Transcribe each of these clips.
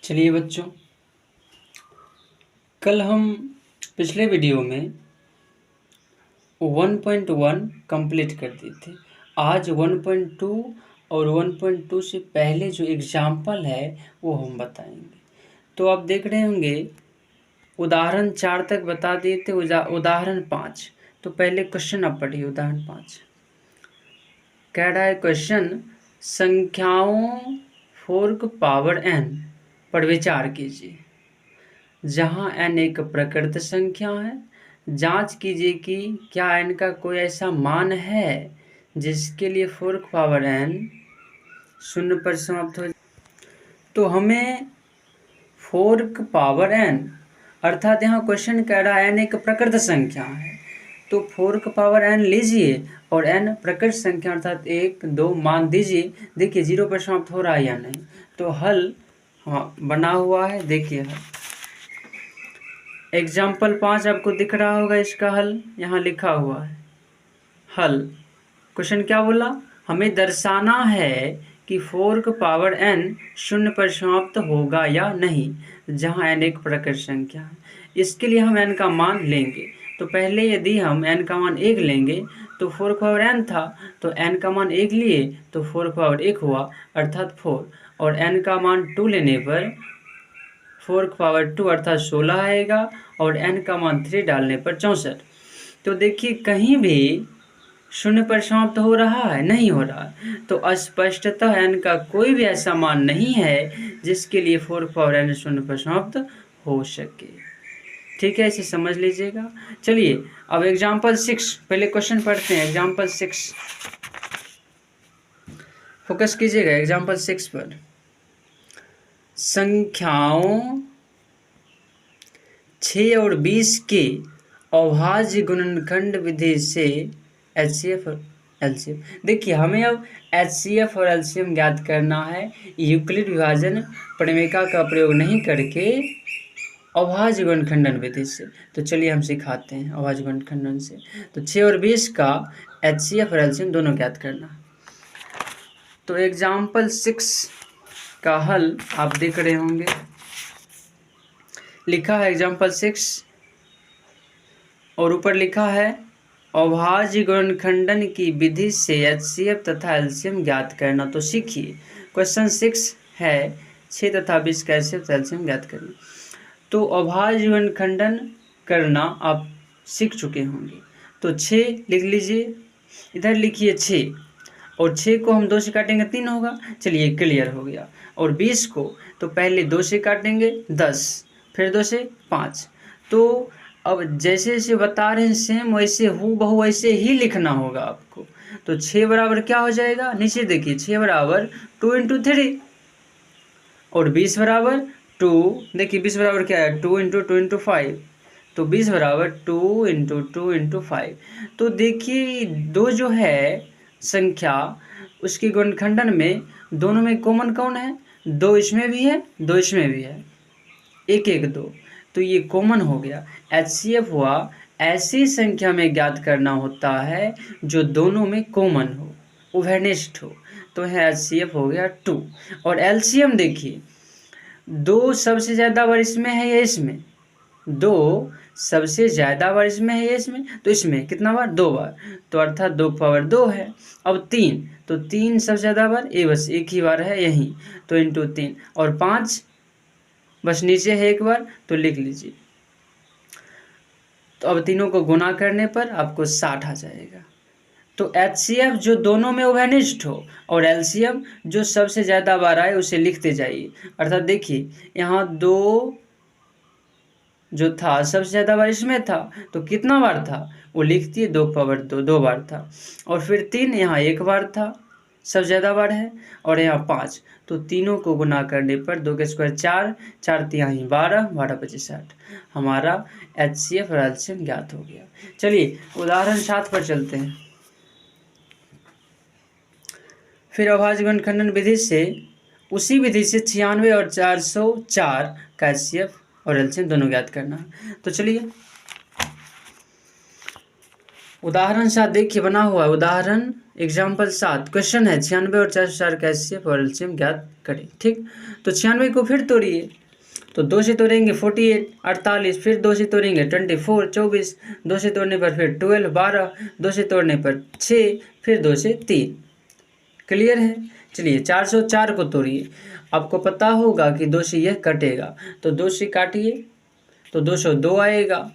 चलिए बच्चों, कल हम पिछले वीडियो में 1.1 कंप्लीट कर दिए थे। आज 1.2 और 1.2 से पहले जो एग्जाम्पल है वो हम बताएंगे। तो आप देख रहे होंगे उदाहरण 4 तक बता दिए थे, उदाहरण 5। तो पहले क्वेश्चन आप पढ़िए। उदाहरण 5 कह रहा है क्वेश्चन, संख्याओं 4 पावर n पर विचार कीजिए। जहाँ n एक प्रकृत संख्या है, जांच कीजिए कि क्या n का कोई ऐसा मान है जिसके लिए 4 पावर n 0 पर समाप्त हो जाए। तो हमें 4 पावर n अर्थात यहाँ क्वेश्चन कह रहा है n एक प्रकृत संख्या है, तो 4 पावर n लीजिए और n प्रकृत संख्या अर्थात 1 2 मान दीजिए। देखिए 0 पर समाप्त हो रहा है या नहीं। तो हल बना हुआ है, देखिए हल। एग्जाम्पल 5 आपको दिख रहा होगा, इसका हल यहाँ लिखा हुआ है। हल क्वेश्चन क्या बोला, हमें दर्शाना है कि 4 पावर n 0 पर समाप्त होगा या नहीं, जहाँ n एक प्रकृत संख्या है। इसके लिए हम n का मान लेंगे। तो पहले यदि हम n का मान 1 लेंगे तो 4 पावर n था, तो n का मान 1 लिए तो 4 पावर 1 हुआ अर्थात 4, और n का मान 2 लेने पर 4 पावर 2 अर्थात 16 आएगा, और n का मान 3 डालने पर 64। तो देखिए कहीं भी 0 पर समाप्त हो रहा है, नहीं हो रहा। तो स्पष्टतः n का कोई भी ऐसा मान नहीं है जिसके लिए 4 पावर n 0 पर समाप्त हो सके। ठीक है, इसे समझ लीजिएगा। चलिए अब एग्जाम्पल 6 पहले क्वेश्चन पढ़ते हैं। एग्जाम्पल 6 फोकस कीजिएगा एग्जाम्पल 6 पर। संख्याओं 6 और 20 के अभाज्य गुणनखंड विधि से HCF और LCM। देखिए हमें अब HCF और LCM ज्ञात करना है, यूक्लिड विभाजन प्रमेय का प्रयोग नहीं करके अभाज्य गुणनखंडन विधि से। तो चलिए हम सिखाते हैं अभाज्य गुणनखंडन से। तो 6 और 20 का HCF और LCM दोनों ज्ञात करना। तो एग्जाम्पल 6 का हल आप देख रहे होंगे, लिखा है एग्जाम्पल 6 और ऊपर लिखा है अभाज्य गुणनखंडन की विधि से HCF तथा LCM ज्ञात करना। तो सीखिए क्वेश्चन 6 है 6 तथा 20 का HCF तथा LCM ज्ञात करना। तो अभाज्य गुणनखंडन करना आप सीख चुके होंगे। तो 6 लिख लीजिए, इधर लिखिए 6, और 6 को हम 2 से काटेंगे 3 होगा। चलिए क्लियर हो गया। और 20 को तो पहले 2 से काटेंगे 10, फिर 2 से 5। तो अब जैसे जैसे बता रहे हैं सेम वैसे हूबहू वैसे ही लिखना होगा आपको। तो 6 बराबर क्या हो जाएगा, नीचे देखिए 6 बराबर 2 × 3, और 20 बराबर 2। देखिए 20 बराबर क्या है, 2 × 2 × 5। तो 20 बराबर 2 × 2 × 5। तो देखिए दो जो है संख्या उसके गुणनखंडन में दोनों में कॉमन कौन है, 2 इसमें भी है 2 इसमें भी है, 1 1 2। तो ये कॉमन हो गया। HCF हुआ ऐसी संख्या में ज्ञात करना होता है जो दोनों में कॉमन हो, उभयनिष्ठ हो। तो है HCF हो गया 2। और LCM देखिए 2 सबसे ज़्यादा बार इसमें है या इसमें, 2 सबसे ज़्यादा बार इसमें है या इसमें, तो इसमें कितना बार, 2 बार। तो अर्थात 2 पावर 2 है। अब 3, तो 3 सबसे ज़्यादा बार, ये बस एक ही बार है यहीं, तो इंटू 3। और 5 बस नीचे है एक बार, तो लिख लीजिए। तो अब तीनों को गुना करने पर आपको 60 आ जाएगा। तो HCF जो दोनों में उभयनिष्ठ हो और LCM जो सबसे ज़्यादा बार आए उसे लिखते जाइए। अर्थात देखिए यहाँ 2 जो था सबसे ज़्यादा बार इसमें था, तो कितना बार था वो लिखती है 2 पावर 2, 2 बार था। और फिर 3 यहाँ 1 बार था, सबसे ज़्यादा बार है, और यहाँ 5। तो तीनों को गुना करने पर 2 के स्क्वायर 4, 4 तिहाई 12, 12 25 60। हमारा HCF और LCM ज्ञात हो गया। चलिए उदाहरण 7 पर चलते हैं। फिर अभाज्य गुणनखंडन विधि से, उसी विधि से 96 और 404 का HCF और LCM दोनों ज्ञात करना। तो चलिए उदाहरण 7 देखिए बना हुआ है। उदाहरण एग्जाम्पल 7 क्वेश्चन है 96 और 404 का एचसीएफ और एलसीएम ज्ञात करें। ठीक, तो 96 को फिर तोड़िए, तो 2 से तोड़ेंगे 48 48, फिर 2 से तोड़ेंगे 24 24, 2 से तोड़ने पर फिर 12 12, 2 से तोड़ने पर 6, फिर 2 से 3। क्लियर है। चलिए 404 को तोड़िए। आपको पता होगा कि 2 से यह कटेगा, तो 2 से काटिए तो 202 आएगा।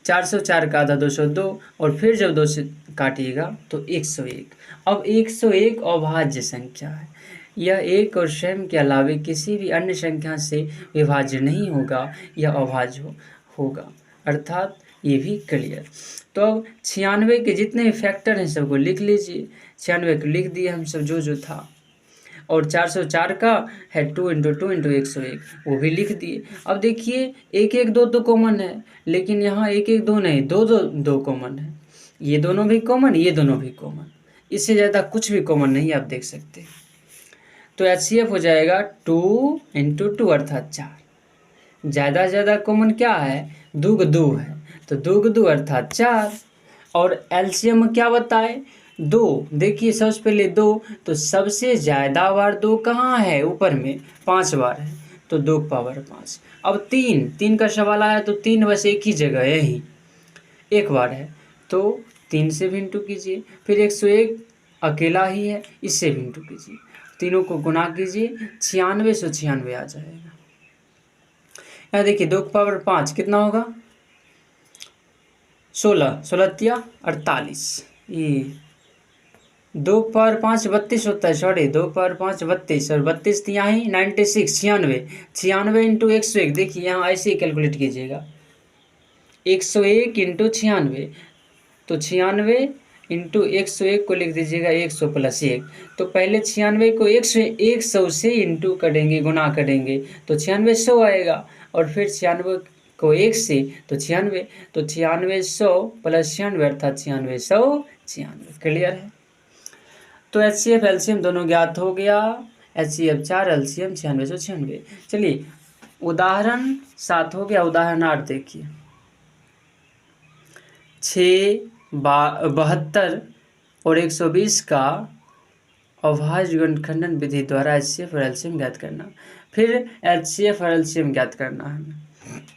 404 का आधा 202, और फिर जब 2 से काटिएगा तो 101। अब 101 अभाज्य संख्या है। यह एक और स्वयं के अलावे किसी भी अन्य संख्या से विभाज्य नहीं होगा, यह अभाज्य होगा, अर्थात ये भी क्लियर। तो अब 96 के जितने भी फैक्टर हैं सबको लिख लीजिए। 96 को लिख दिए हम सब जो था, और 404 का है 2 × 2 × 101, वो भी लिख दिए। अब देखिए 1 1 2 तो कॉमन है, लेकिन यहाँ 1 1 2 नहीं, 2 2 2 कॉमन है। ये दोनों भी कॉमन, ये दोनों भी कॉमन, इससे ज़्यादा कुछ भी कॉमन नहीं आप देख सकते। तो एचसीएफ हो जाएगा 2 × 2 अर्थात 4। ज़्यादा से ज़्यादा कॉमन क्या है? 2 × 2 है, तो 2 × 2 अर्थात 4। और एलसीएम क्या बताए? 2। देखिए सबसे पहले 2, तो सबसे ज़्यादा बार 2 कहाँ है? ऊपर में 5 बार है, तो 2 की पावर 5। अब 3 का सवाल आया, तो 3 बस एक ही जगह है, यहीं एक बार है, तो 3 से भी इंटू कीजिए। फिर 101 अकेला ही है, इससे भी इंटू कीजिए। तीनों को गुना कीजिए, 9696 आ जाएगा। यहाँ देखिए 2 की पावर 5 कितना होगा? 16 16 48। ये 2 की पावर 5 32 होता है, सॉरी 2 की पावर 5 32, और 32 यहाँ ही 96 96 96 × 101। देखिए यहाँ ऐसे ही कैलकुलेट कीजिएगा, 101 × 96, तो 96 × 101 को लिख दीजिएगा 100 + 1। तो पहले 96 को 100 से इंटू करेंगे, गुना करेंगे, तो 96 100 आएगा, और फिर 96 को 1 से तो 96, तो 96 100 + 96 अर्थात 96 100 96। क्लियर है। तो एचसीएफ एलसीएम दोनों ज्ञात हो गया। HCF 4, LCM 9696। चलिए उदाहरण 7 हो गया। उदाहरण 8 देखिए, 6 72 और 120 का अभाज्य गुणनखंडन विधि द्वारा एचसीएफ और एलसीएम ज्ञात करना। फिर एचसीएफ और एलसीएम ज्ञात करना है।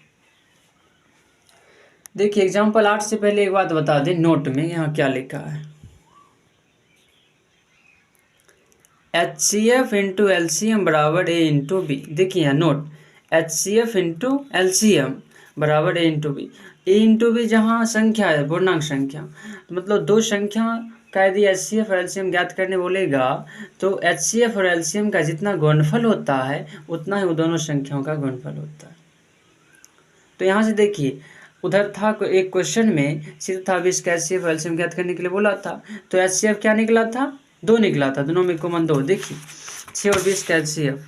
देखिए एग्जाम्पल 8 से पहले एक बात बता दें, नोट में यहाँ क्या लिखा है, HCF × LCM बराबर A × B। देखिए यहाँ नोट, HCF × LCM बराबर A × B। A × B जहाँ संख्या है, पूर्णांक संख्या, मतलब दो संख्या का यदि HCF और LCM ज्ञात करने बोलेगा, तो HCF और LCM का जितना गुणनफल होता है उतना ही वो दोनों संख्याओं का गुणनफल होता है। तो यहाँ से देखिए, उधर था एक क्वेश्चन में सीधा था 20 का HCF और LCM ज्ञात करने के लिए बोला था, तो HCF क्या निकला था? 2 निकला था, दोनों में कॉमन 2। देखिए 6 और 20 का HCF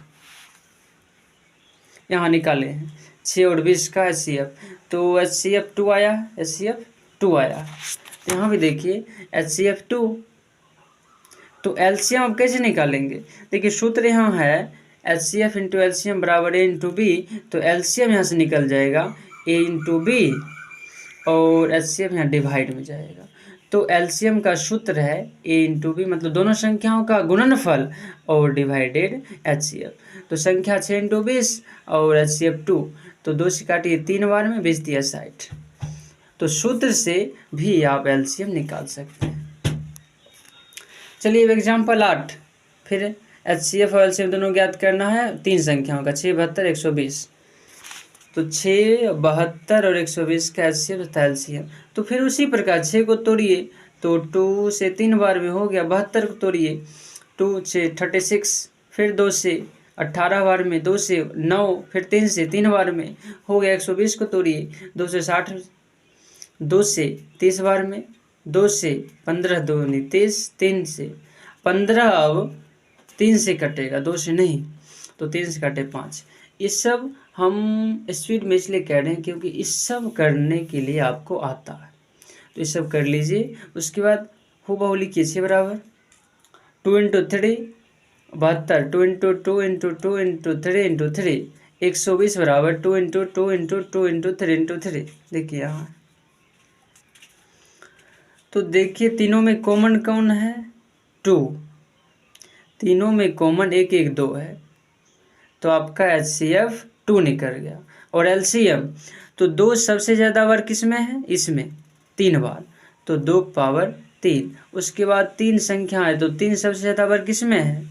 यहाँ निकाले हैं, 6 और 20 का HCF, तो HCF 2 आया, HCF 2 आया। तो यहाँ भी देखिए HCF 2। तो LCM अब कैसे निकालेंगे? देखिए सूत्र यहाँ है HCF × LCM बराबर A × B, तो LCM यहाँ से निकल जाएगा A × B, और HCF यहाँ डिवाइड में जाएगा। तो LCM का सूत्र है A × B, मतलब दोनों संख्याओं का गुणनफल और डिवाइडेड HCF। तो संख्या 6 × 20 और HCF 2, तो 2 से काटिए 3 बार में, 20 × 60। तो सूत्र से भी आप LCM निकाल सकते हैं। चलिए एग्जाम्पल 8, फिर HCF और LCM दोनों ज्ञात करना है 3 संख्याओं का, 6 72 120। तो 6 72 और 120 का HCF तथा LCM। तो फिर उसी प्रकार 6 को तोड़िए, तो 2 से 3 बार में हो गया। 72 को तोड़िए, 2 से 36, फिर 2 से 18 बार में, 2 से 9, फिर 3 से 3 बार में हो गया। 120 को तोड़िए, 2 से 60, 2 से 30 बार में, 2 से 15 2 30, 3 से 15, अब 3 से कटेगा, 2 से नहीं, तो 3 से कटे 5। इस सब हम स्पीड में इसलिए कह रहे हैं क्योंकि इस सब करने के लिए आपको आता है, तो इस सब कर लीजिए। उसके बाद हूबहू लिखिए 6 बराबर 2 × 3 72, 2 × 2 × 2 × 3 × 3, 120 बराबर 2 × 2 × 2 × 3 × 3। देखिए यहाँ तो देखिए तीनों में कॉमन कौन है, 2, तीनों में कॉमन 1 1 2 है, तो आपका HCF 2 निकल गया। और LCM, तो 2 सबसे ज़्यादा बार किस में है, इसमें 3 बार, तो 2 पावर 3। उसके बाद 3 संख्या है, तो 3 सबसे ज़्यादा बार किस में है,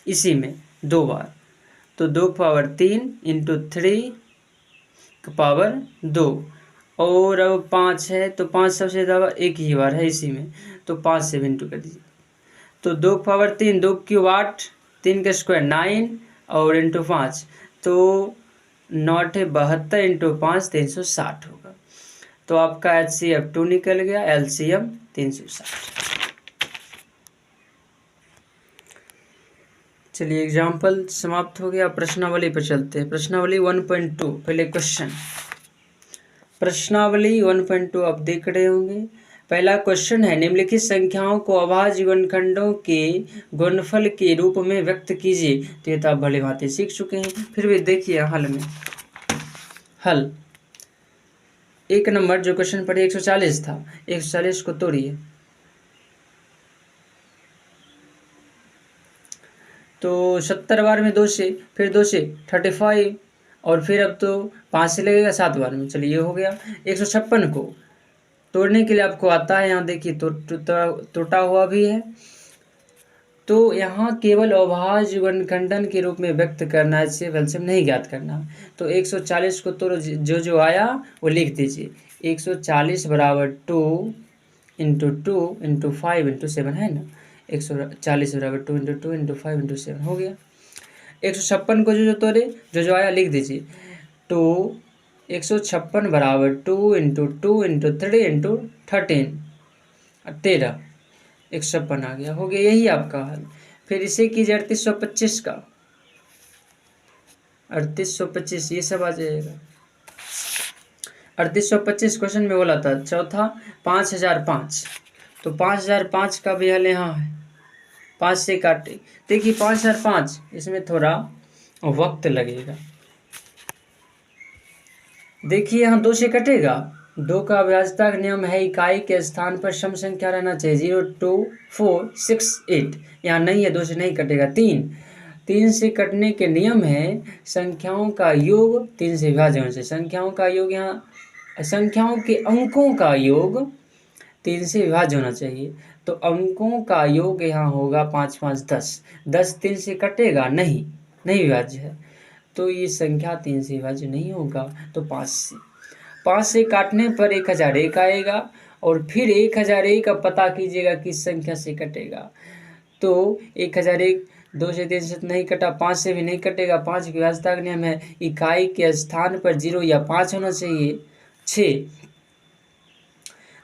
इसी में 2 बार, तो 2 पावर 3 इंटू 3 पावर 2। और अब 5 है, तो 5 सबसे ज़्यादा एक ही बार है इसी में, तो 5 से इंटू कर दीजिए, तो 2 पावर 3, 2 क्यूब 8, 3 का स्क्वायर 9 और इंटू 5, तो 9 72 इंटू 5 360 होगा। तो आपका HCF 2 निकल गया, LCM 360। चलिए एग्जाम्पल समाप्त हो गया, प्रश्नावली पर चलते हैं। प्रश्नावली 1.2, पहले क्वेश्चन। प्रश्नावली 1.2 आप देख रहे होंगे। पहला क्वेश्चन है, निम्नलिखित संख्याओं को अभाज्य गुणनखंडों के गुणनफल के रूप में व्यक्त कीजिए। तो ये तो आप भली भांति सीख चुके हैं, फिर भी देखिए हल में। हल 1 नंबर जो क्वेश्चन पढ़े 140 था, 140 को तोड़िए, तो 70 बार में 2 से, फिर 2 से 35, और फिर अब तो 5 से लगेगा 7 बार में। चलिए ये हो गया। 156 को तोड़ने के लिए आपको आता है, यहाँ देखिए टूटा हुआ भी है, तो यहाँ केवल अभाज्य गुणनखंडन के रूप में व्यक्त करना है, इससे एलसीएम नहीं ज्ञात करना। तो 140 को तो जो आया वो लिख दीजिए। 140 बराबर 2 इंटू 2 इंटू 5 इंटू 7 है ना, 140 बराबर 2 इंटू 2 इंटू 5 इंटू 7 हो गया। 156 को जो तोड़े जो आया लिख दीजिए। तो 156 बराबर 2 इंटू 2 इंटू 3 इंटू 13 156 आ गया, हो गया, यही आपका हल। फिर इसे कीजिए 3825 का, 3825 ये सब आ जाएगा। 3825 क्वेश्चन में बोला था। चौथा 5005, तो 5005 का भी हल यहाँ है। 5 से काटे, देखिए 5005 इसमें थोड़ा वक्त लगेगा। देखिए यहाँ 2 से कटेगा, 2 का अव्याज्यता का नियम है, इकाई के स्थान पर सम संख्या रहना चाहिए, 0 2 4 6 8, यहाँ नहीं है, 2 से नहीं कटेगा। 3 से कटने के नियम है, संख्याओं का योग 3 से विभाज्य होने से, संख्याओं का योग यहाँ, संख्याओं के अंकों का योग 3 से विभाज्य होना चाहिए, तो अंकों का योग यहाँ होगा 5 5 10, 10 3 से कटेगा नहीं विभाज्य है, तो ये संख्या 3 से विभाज्य नहीं होगा। तो 5 से काटने पर 1001 आएगा, और फिर 1001 का पता कीजिएगा किस संख्या से कटेगा। तो 1001 2 से 3 से नहीं कटा, 5 से भी नहीं कटेगा, 5 की विभाज्यता का नियम है, इकाई के स्थान पर 0 या 5 होना चाहिए। 6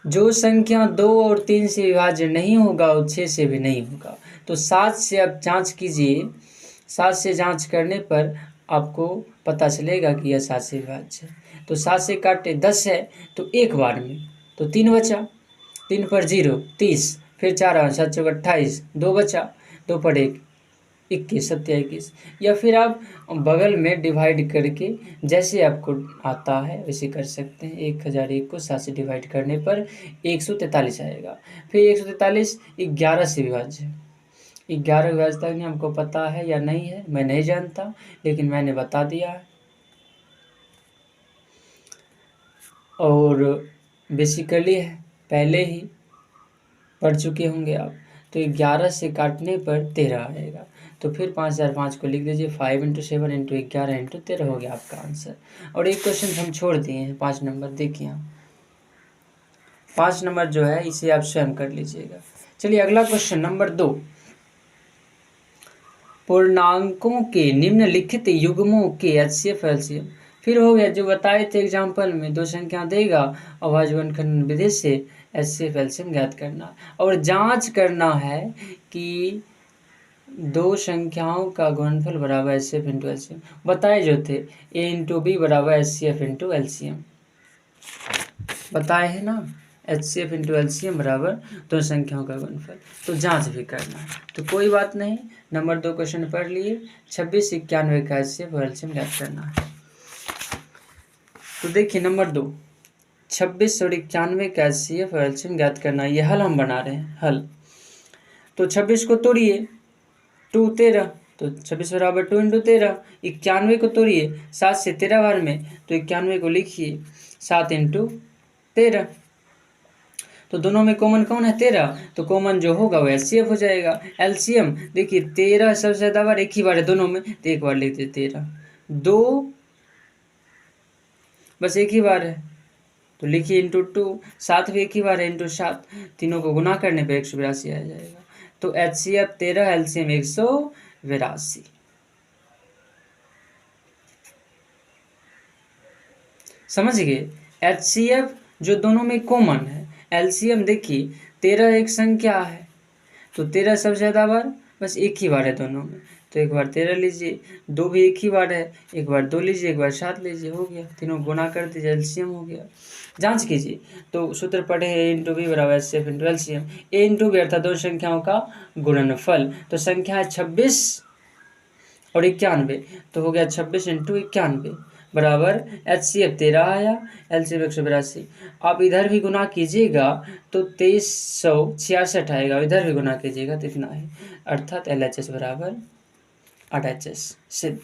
जो संख्या 2 और 3 से विभाज्य नहीं होगा और 6 से भी नहीं होगा। तो 7 से आप जांच कीजिए, 7 से जांच करने पर आपको पता चलेगा कि यह 7 से विभाज्य है। तो 7 से काटे 10 है, तो एक बार में, तो 3 बचा, 3 पर 0 30, फिर 4 7 चौक 28, 2 बचा, 2 पर 1 21 7 21, या फिर आप बगल में डिवाइड करके जैसे आपको आता है वैसे कर सकते हैं। 1001 को 7 से डिवाइड करने पर 143 आएगा। फिर 143 11 से विभाज्य है, 11 विभाज्यता नहीं हमको पता है या नहीं है, मैं नहीं जानता, लेकिन मैंने बता दिया है। और बेसिकली पहले ही पढ़ चुके होंगे आप। तो 11 से काटने पर 13 आएगा, तो फिर 5005 को लिख दीजिए, 5 इंटू 7 इंटू 11 इंटू 13 हो गया आपका आंसर। और एक क्वेश्चन हम छोड़ दिए हैं 5 नंबर, देखिए यहाँ 5 नंबर जो है इसे आप स्वयं कर लीजिएगा। चलिए अगला क्वेश्चन नंबर 2, पूर्णांकों के निम्नलिखित युग्मों के HCF LCM। फिर हो गया जो बताए थे एग्जाम्पल में, 2 संख्या देगा अभाज्य गुणनखंड विधि से HCF LCM ज्ञात करना, और जांच करना है कि 2 संख्याओं का गुणनफल बराबर HCF इंटू LCM। बताए जो थे A इंटू बी बराबर HCF इंटू LCM, बताए हैं ना, HCF इंटू LCM बराबर 2 संख्याओं का गुणनफल। तो जांच भी करना है, तो कोई बात नहीं, नंबर 2 क्वेश्चन पढ़ लिए। 26 91 का HCF और LCM ज्ञात करना है। तो देखिए नंबर 2, 26 और 91 का HCF और LCM ज्ञात करना। ये हल हम बना रहे हैं, हल। तो 26 को तोड़िए, 2 13, तो 26 बराबर 2 × 13। 91 को तोड़िए 7 से 13 बार में, तो 91 को लिखिए 7 × 13। तो दोनों में कॉमन कौन है? 13। तो कॉमन जो होगा वो HCF हो जाएगा। LCM देखिए 13 सबसे ज़्यादा बार एक ही बार है दोनों में, तो एक बार लिख दे 13। 2 बस एक ही बार है, तो लिखिए ×2। 7 भी एक ही बार है, ×7। तीनों को गुना करने पे 182 आ जाएगा। तो HCF 13, LCM 182। समझ गए? HCF जो दोनों में कॉमन है, LCM देखिए 13 एक संख्या है, तो 13 सबसे ज़्यादा बार बस एक ही बार है दोनों में, तो एक बार 13 लीजिए। 2 भी एक ही बार है, एक बार 2 लीजिए, एक बार 7 लीजिए, हो गया। तीनों गुना कर दीजिए, LCM हो गया। जांच कीजिए, तो सूत्र पढ़े A × B बराबर HCF × LCM। A × B अर्थात दो संख्याओं का गुणनफल। तो संख्या है 26 और 91, तो हो गया 26 × 91 बराबर HCF 13 आया, LCM 182। आप इधर भी गुना कीजिएगा तो 2366 आएगा, इधर भी गुना कीजिएगा तो इतना है, अर्थात LHS बराबर 8HS सिद्ध।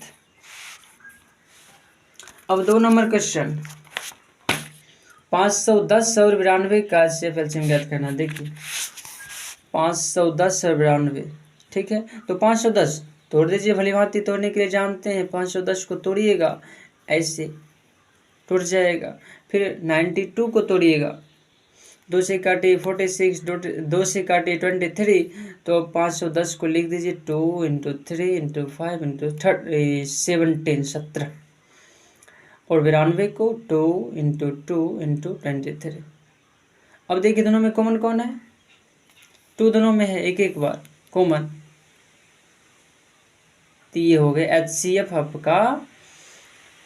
अब 2 नंबर क्वेश्चन, 510 और 92 का HCF LCM ज्ञात करना। देखिए 510 और 92, ठीक है। तो 510 तोड़ दीजिए, भली भांति तोड़ने के लिए जानते हैं। 510 को तोड़िएगा, ऐसे टूट जाएगा। फिर 92 को तोड़िएगा, 2 से काटे 46, 2 से काटे 23, तो 510 को लिख दीजिए 2 × 3 × 5 × 17 17। और 92 को 2 × 2 × 23। अब देखिए दोनों में कॉमन कौन है? 2 दोनों में है, एक एक बार कॉमन। तो ये हो गए HCF आपका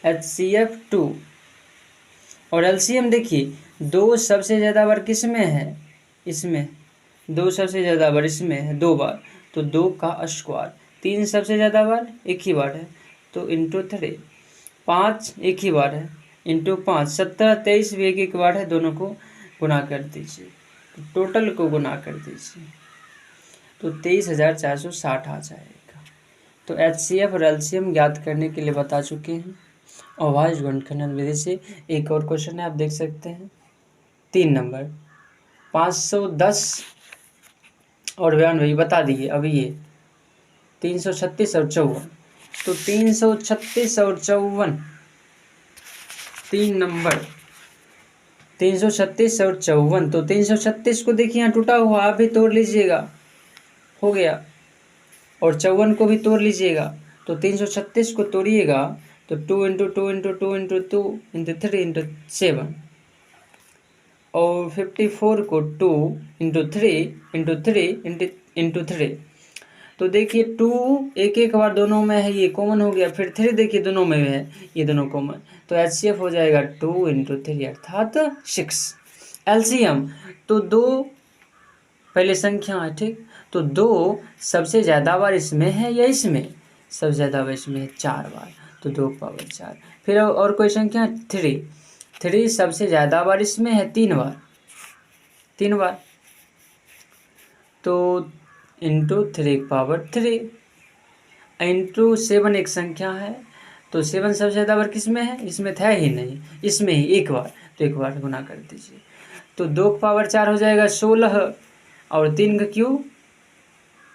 HCF 2। और LCM देखिए 2 सबसे ज़्यादा बार किस में है? इसमें। 2 सबसे ज़्यादा बार इसमें है, 2 बार, तो 2 का स्क्वायर। 3 सबसे ज़्यादा बार एक ही बार है, तो ×3। 5 एक ही बार है, ×5। 17 23 भी एक एक बार है, दोनों को गुना कर दीजिए, तो टोटल को गुना कर दीजिए, तो 23,460 आ जाएगा। तो HCF और LCM ज्ञात करने के लिए बता चुके हैं अभाज्य गुणनखंडन विधि से। एक और क्वेश्चन है, आप देख सकते हैं 3 नंबर, 510 और 92 बता दिए। अभी ये 336 और 54, तो 336 और 54, 3 नंबर 336 और 54। तो 336 को देखिए यहाँ टूटा हुआ, आप भी तोड़ लीजिएगा, हो गया। और 54 को भी तोड़ लीजिएगा, तो 336 को तोड़िएगा तो 2 × 2 × 2 × 2 × 3 × 7। और 54 को 2 × 3 × 3 × 3। तो देखिए 2 एक एक बार दोनों में है, ये कॉमन हो गया। फिर 3 देखिए दोनों में है, ये दोनों कॉमन, तो HCF हो जाएगा 2 × 3 अर्थात 6। LCM तो 2 पहले संख्या है, ठीक। तो 2 सबसे ज़्यादा बार इसमें है या इसमें? सबसे ज़्यादा बार इसमें 4 बार, तो 2 पावर 4। फिर और कोई संख्या 3 सबसे ज़्यादा बार इसमें है 3 बार, 3 बार, तो ×3 पावर 3 ×7 एक संख्या है, तो 7 सबसे ज़्यादा बार किस में है? इसमें था ही नहीं, इसमें ही एक बार, तो एक बार गुना कर दीजिए, तो 2 पावर 4 हो जाएगा 16, और 3 का क्यूब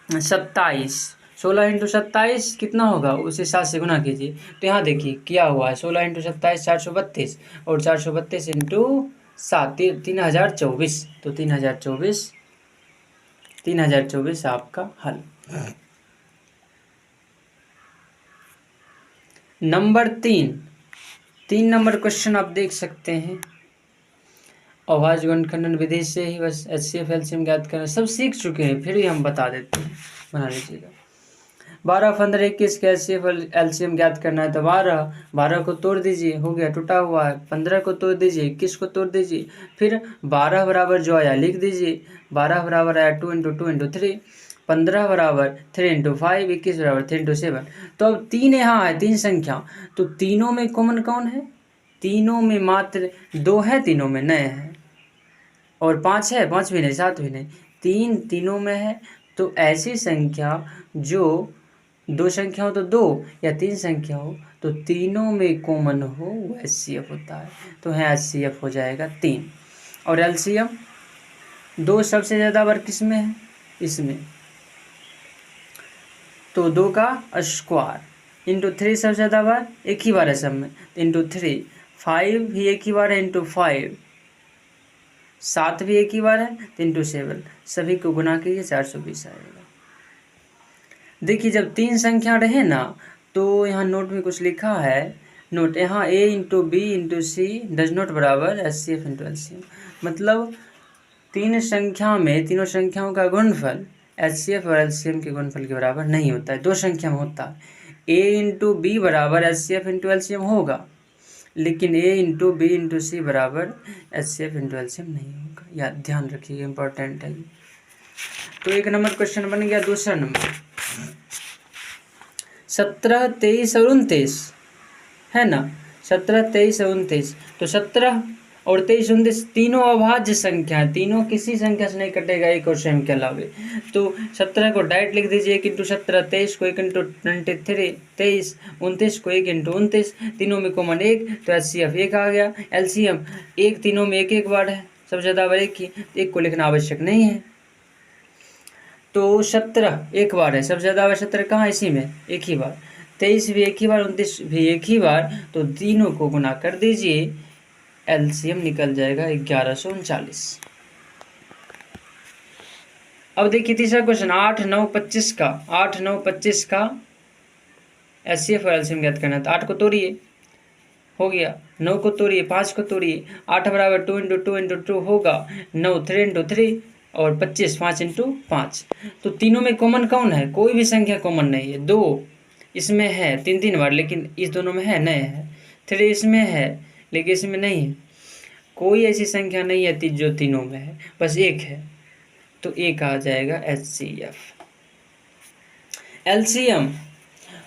27। 16 × 27 कितना होगा? उसे 7 से गुना कीजिए, तो यहाँ देखिए क्या हुआ है, 16 × 27 432, और 432 × 7 3024, तो 3024 आपका हल। नंबर 3 नंबर क्वेश्चन आप देख सकते हैं अभाज्य गुणनखंडन विधि से ही बस HCF LCM ज्ञात करना सब सीख चुके हैं, फिर भी हम बता देते हैं, बना लीजिएगा। 12 15 21 का HCF LCM ज्ञात करना है, तो 12 को तोड़ दीजिए, हो गया, टूटा हुआ है। 15 को तोड़ दीजिए, 21 को तोड़ दीजिए, फिर 12 बराबर जो आया लिख दीजिए। 12 बराबर आया 2 × 2 × 3, 15 बराबर 3 × 5, 21 बराबर 3 × 7। तो अब 3 यहाँ है, 3 संख्या, तो तीनों में कॉमन कौन है? तीनों में मात्र 2 है, तीनों में नए हैं, और 5 है, 5 भी नहीं, 7 भी नहीं, 3 तीनों में है। तो ऐसी संख्या जो 2 संख्या हो तो 2, या 3 संख्या हो तो तीनों में कॉमन हो, वो HCF होता है। तो है HCF हो जाएगा 3। और LCM 2 सबसे ज़्यादा बार किस में है, इसमें, तो 2 का स्क्वायर इंटू 3 सबसे ज़्यादा बार एक ही बार है सब में, इंटू 3, 5 भी एक ही बार है, इंटू 5, 7 भी एक ही बार है, तो इंटू 7, सभी को गुना कीजिए 420 आएगा। देखिए जब 3 संख्या रहे ना, तो यहाँ नोट में कुछ लिखा है, नोट यहाँ A into B into C does not बराबर HCF इंटू LCM। मतलब 3 संख्या में तीनों संख्याओं का गुणनफल HCF और LCM के गुणनफल के बराबर नहीं होता है। 2 संख्या में होता है। A इंटू बी बराबर HCF इंटू LCM होगा, लेकिन A इंटू बी इंटू सी बराबर HCF इंटू LCM नहीं होगा। या ध्यान रखिए, इंपॉर्टेंट है ये। तो 1 नंबर क्वेश्चन बन गया। दूसरा नंबर 17, 23 और 29 है ना, 17, 23 और 29। तो 17 और 23, 29 तीनों अभाज्य संख्या है, तीनों किसी संख्या से नहीं कटेगा एक और स्वयं के अलावे। तो 17 को डायरेक्ट लिख दीजिए 1 इंटू 17, 23 को 1 इंटू 23, 23, 29 को 1 इंटू 29, तीनों में कॉमन 1, तो HCF 1 आ गया। LCM 1 तीनों में एक एक बार है, सबसे ज़्यादा बार 1 ही, 1 को लिखना आवश्यक नहीं है। तो 17 एक बार है, सबसे ज़्यादा बार 17 कहाँ, इसी में एक ही बार, 23 भी एक ही बार, 29 भी एक ही बार, तो तीनों को गुना कर दीजिए, LCM निकल जाएगा 1139। अब देखिए तीसरा क्वेश्चन 8, 9, 25 का, 8, 9, 25 का HCF और LCM ज्ञात करना। तो 8 को तोड़िए, हो गया, 9 को तोड़िए, 5 को तोड़िए, 8 बराबर 2 इंटू 2 इंटू 2 होगा 9, 3 इंटू 3, और 25 5 इंटू 5। तो तीनों में कॉमन कौन है, कोई भी संख्या कॉमन नहीं है। 2 इसमें है 3 बार, लेकिन इस दोनों में है, नए है। 3 इसमें है, लेकिन इसमें नहीं है। कोई ऐसी संख्या नहीं है जो तीनों में है, बस 1 है, तो 1 आ जाएगा HCF। LCM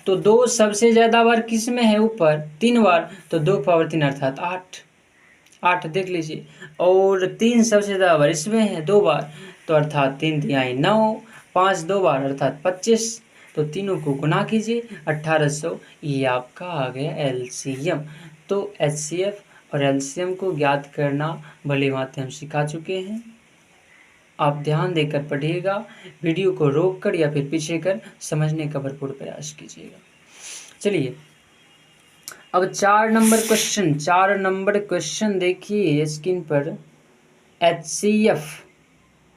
तो 2 सबसे ज़्यादा बार किस में है, ऊपर 3 बार, तो 2 पावर 3 अर्थात 8 देख लीजिए। और 3 सबसे ज़्यादा बार इसमें है 2 बार, तो अर्थात 3 तिहाई 9, 5 2 बार अर्थात 25, तो तीनों को गुना कीजिए 1800, ये आपका आ गया LCM। तो HCF और LCM को ज्ञात करना भली भांति हम सिखा चुके हैं। आप ध्यान देकर पढ़िएगा, वीडियो को रोक कर या फिर पीछे कर समझने का भरपूर प्रयास कीजिएगा। चलिए अब 4 नंबर क्वेश्चन देखिए स्क्रीन पर। HCF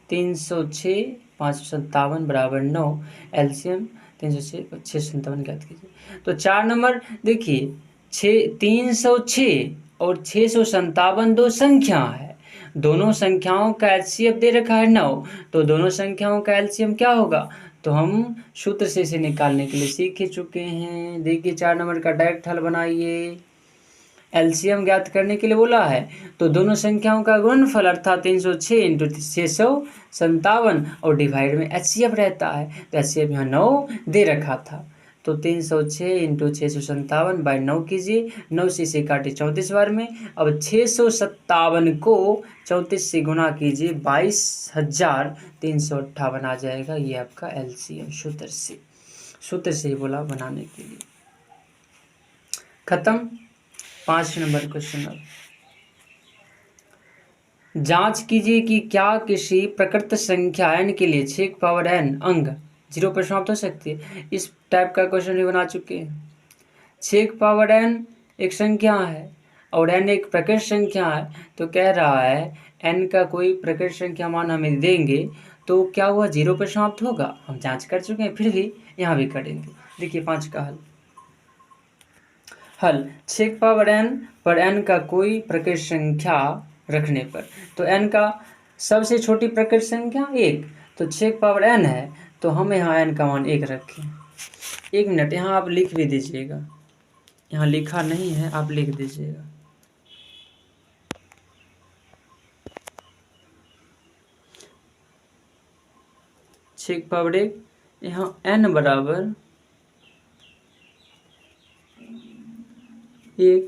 306, 557 बराबर 9, LCM 306, 657 ज्ञात कीजिए। तो 4 नंबर देखिए, 306 और 657 दो संख्या है, दोनों संख्याओं का HCF दे रखा है 9, तो दोनों संख्याओं का LCM क्या होगा, तो हम सूत्र से इसे निकालने के लिए सीख ही चुके हैं। देखिए 4 नंबर का डायरेक्ट हल बनाइए। LCM ज्ञात करने के लिए बोला है, तो दोनों संख्याओं का गुणनफल अर्थात 306 इंटू 657 और डिवाइड में HCF रहता है, तो HCF यहाँ 9 दे रखा था, तो 306 इंटू 657 बाई 9 कीजिए, 9 से काटे 34 बार में। अब 657 को 34 से गुना कीजिए, 22,358 आ जाएगा, ये आपका LCM सूत्र से ही बोला बनाने के लिए। खत्म। 5 नंबर क्वेश्चन। अब जांच कीजिए कि क्या किसी प्रकृत संख्या n के लिए 6 पावर n अंग 0 पर समाप्त हो सकती है। इस टाइप का क्वेश्चन भी बना चुके हैं। 6 पावर n एक संख्या है और n एक प्रकृत संख्या है, तो कह रहा है n का कोई प्रकृत संख्या मान हमें देंगे तो क्या हुआ 0 पर समाप्त होगा। हम जांच कर चुके हैं, फिर भी यहाँ भी करेंगे। देखिए 5 का हल 6 पावर n पर n का कोई प्रकृत संख्या रखने पर, तो n का सबसे छोटी प्रकृत संख्या 1, तो 6 पावर n है, तो हम यहाँ n का मान 1 रखें। 1 मिनट, यहाँ आप लिख भी दीजिएगा, यहाँ लिखा नहीं है, आप लिख दीजिएगा। छः पावर 1, यहाँ n बराबर 1,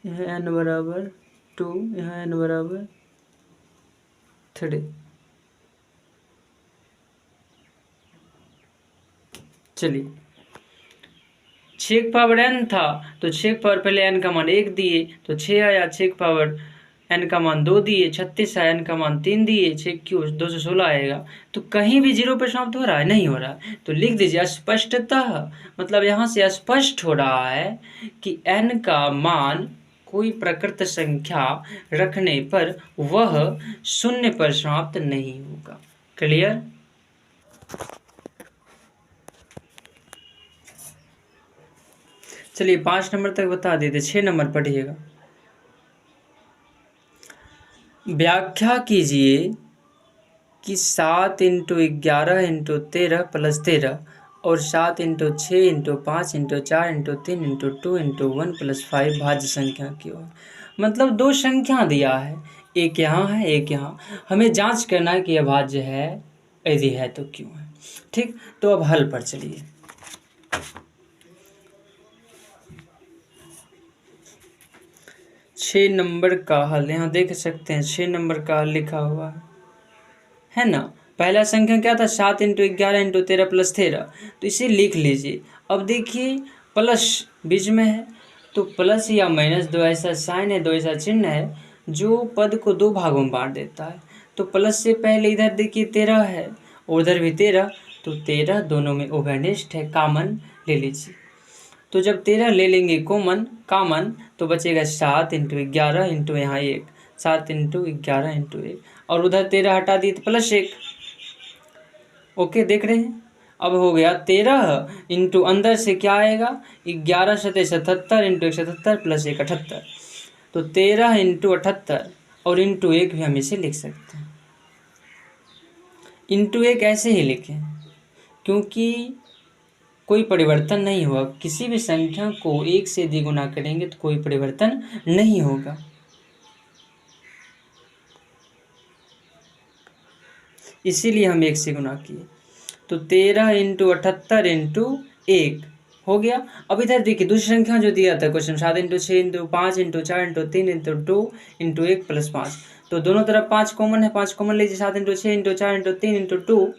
यहाँ n बराबर 2, यहाँ n बराबर 3। चलिए 6 पावर n था तो 6 पावर पहले n का मान 1 दिए तो 6 आया, 6 पावर n का मान 2 दिए 36 आया, n का मान 3 दिए 6 क्यों 216 आएगा। तो कहीं भी 0 पर समाप्त हो रहा है, नहीं हो रहा है, तो लिख दीजिए स्पष्टतः, मतलब यहाँ से स्पष्ट हो रहा है कि n का मान कोई प्रकृत संख्या रखने पर वह 0 पर समाप्त नहीं होगा। क्लियर। चलिए 5 नंबर तक बता देते, 6 नंबर पढ़िएगा। व्याख्या कीजिए कि 7 × 11 × 13 + 13 और 7 × 6 × 5 × 4 × 3 × 2 × 1 + 5 भाज्य संख्या क्यों है। मतलब दो संख्या दिया है, एक यहाँ है एक यहाँ, हमें जांच करना है कि यह भाज्य है, यदि है तो क्यों है। ठीक, तो अब हल पर चलिए। छः नंबर का हल यहाँ देख सकते हैं, 6 नंबर का हल लिखा हुआ है ना। पहला संख्या क्या था, 7 × 11 × 13 + 13, तो इसे लिख लीजिए। अब देखिए प्लस बीच में है, तो प्लस या माइनस दो ऐसा साइन है, दो ऐसा चिन्ह है जो पद को दो भागों में बांट देता है। तो प्लस से पहले इधर देखिए 13 है, उधर भी 13, तो 13 दोनों में ओवरनेस्ट है, कॉमन ले लीजिए। तो जब 13 ले लेंगे कॉमन तो बचेगा 7 × 11 × यहाँ 1, 7 × 11 × 1, और उधर 13 हटा दिए तो +1। ओके, देख रहे हैं। अब हो गया 13 इंटू अंदर से क्या आएगा, 11 × 7 = 77 × 1 77 + 1 78, तो 13 × 78 और इंटू 1 भी हम इसे लिख सकते हैं। इंटू 1 ऐसे ही लिखें क्योंकि कोई परिवर्तन नहीं हुआ, किसी भी संख्या को 1 से द्विगुना करेंगे तो कोई परिवर्तन नहीं होगा। इसीलिए हम 1 से गुना किए, तो 13 × 78 × 1 हो गया। अब इधर देखिए दूसरी संख्या जो दिया था क्वेश्चन, 7 × 6 × 5 × 4 × 3 × 2 × 1 + 5, तो दोनों तरफ 5 कॉमन है, 5 कॉमन लीजिए, 7 × 6 × 4 × 3 × 2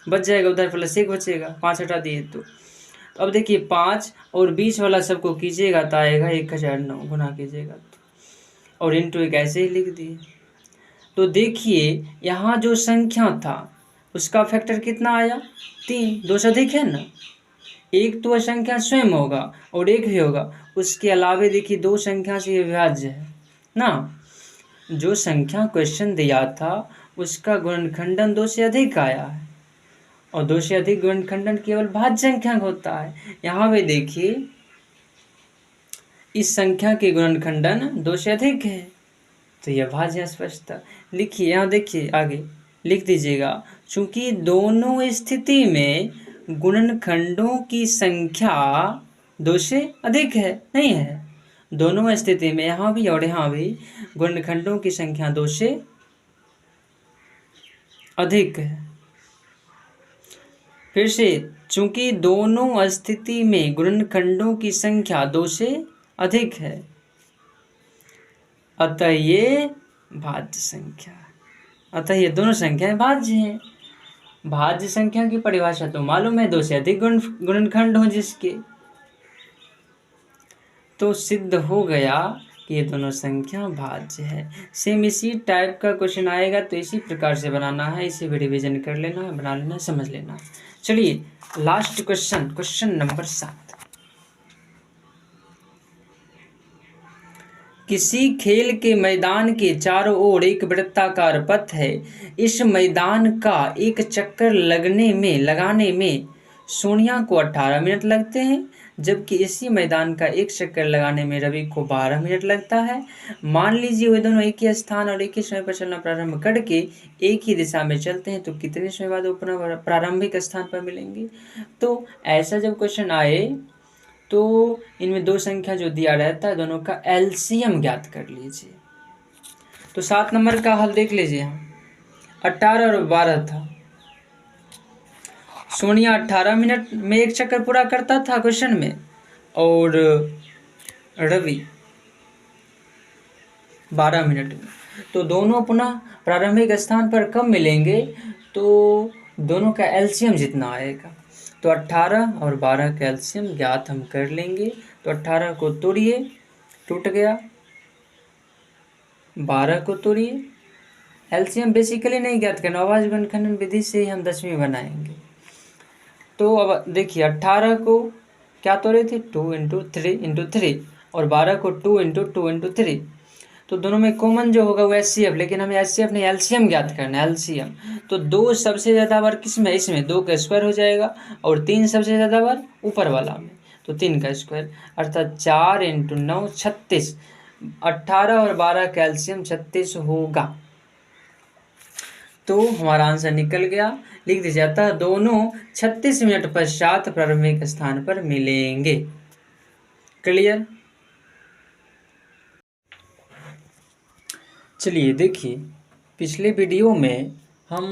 बच जाएगा, उधर +1 बचेगा, 5 हटा दिए तो अब देखिए 5 और 20 वाला सबको कीजिएगा तो आएगा 1009, गुना कीजिएगा तो, और इंटू 1 ऐसे ही लिख दिए। तो देखिए यहाँ जो संख्या था उसका फैक्टर कितना आया, 3, 2 से अधिक है ना, एक तो संख्या स्वयं होगा और एक भी होगा, उसके अलावे देखिए दो संख्या से विभाज्य है ना। जो संख्या क्वेश्चन दिया था उसका गुणनखंडन 2 से अधिक आया है, और 2 से अधिक गुणनखंडन केवल भाज्य संख्या होता है। यहाँ पे देखिए इस संख्या के गुणनखंडन 2 से अधिक है, तो यह भाज्य स्पष्टता। लिखिए यहाँ देखिए आगे लिख दीजिएगा, चूंकि दोनों स्थिति में गुणनखंडों की संख्या 2 से अधिक है, नहीं है, दोनों स्थिति में यहाँ भी और यहाँ भी गुणनखंडों की संख्या 2 से अधिक है। फिर से, चूंकि दोनों स्थिति में गुणनखंडों की संख्या 2 से अधिक है, अतः ये भाज्य संख्या, अतः ये दोनों संख्याएं भाज्य हैं। भाज्य संख्या की परिभाषा तो मालूम है, 2 से अधिक गुणनखंड हो जिसके, तो सिद्ध हो गया कि ये दोनों संख्या भाज्य है। सेम इसी टाइप का क्वेश्चन आएगा तो इसी प्रकार से बनाना है, इसे भी रिविजन कर लेना है, बना लेना, समझ लेना। चलिए लास्ट क्वेश्चन, क्वेश्चन नंबर 7। किसी खेल के मैदान के चारों ओर एक वृत्ताकार पथ है। इस मैदान का एक चक्कर लगाने में सोनिया को 18 मिनट लगते हैं, जबकि इसी मैदान का एक चक्कर लगाने में रवि को 12 मिनट लगता है। मान लीजिए वे दोनों एक ही स्थान और एक ही समय पर चलना प्रारंभ करके एक ही दिशा में चलते हैं, तो कितने समय बाद वो पुनः प्रारंभिक स्थान पर मिलेंगे। तो ऐसा जब क्वेश्चन आए तो इनमें दो संख्या जो दिया रहता है दोनों का एलसीएम ज्ञात कर लीजिए। तो 7 नंबर का हल देख लीजिए, यहाँ 18 और 12 था। सोनिया 18 मिनट में एक चक्कर पूरा करता था क्वेश्चन में, और रवि 12 मिनट में। तो दोनों पुनः प्रारंभिक स्थान पर कब मिलेंगे, तो दोनों का एलसीएम जितना आएगा। तो 18 और 12 का एलसीएम ज्ञात हम कर लेंगे। तो 18 को तोड़िए, टूट गया, 12 को तोड़िए। एलसीएम बेसिकली नहीं ज्ञात करना, अभाज्य गुणनखंडन विधि से ही हम 10वीं बनाएंगे। तो अब देखिए 18 को क्या तोड़े थे, 2 × 3 × 3, और 12 को 2 × 2 × 3। तो दोनों में कॉमन जो होगा वो एचसीएफ, लेकिन हमें एचसीएफ नहीं एलसीएम ज्ञात करना है, एलसीएम। तो 2 सबसे ज़्यादा बार किस में, इसमें 2 का स्क्वायर हो जाएगा, और 3 सबसे ज़्यादा बार ऊपर वाला में, तो 3 का स्क्वायर, अर्थात 4 × 9 36। 18 और 12 का एलसीएम 36 होगा। तो हमारा आंसर निकल गया। लिख दीजिए, अतः दोनों 36 मिनट पश्चात प्रारंभिक स्थान पर मिलेंगे। क्लियर। चलिए देखिए, पिछले वीडियो में हम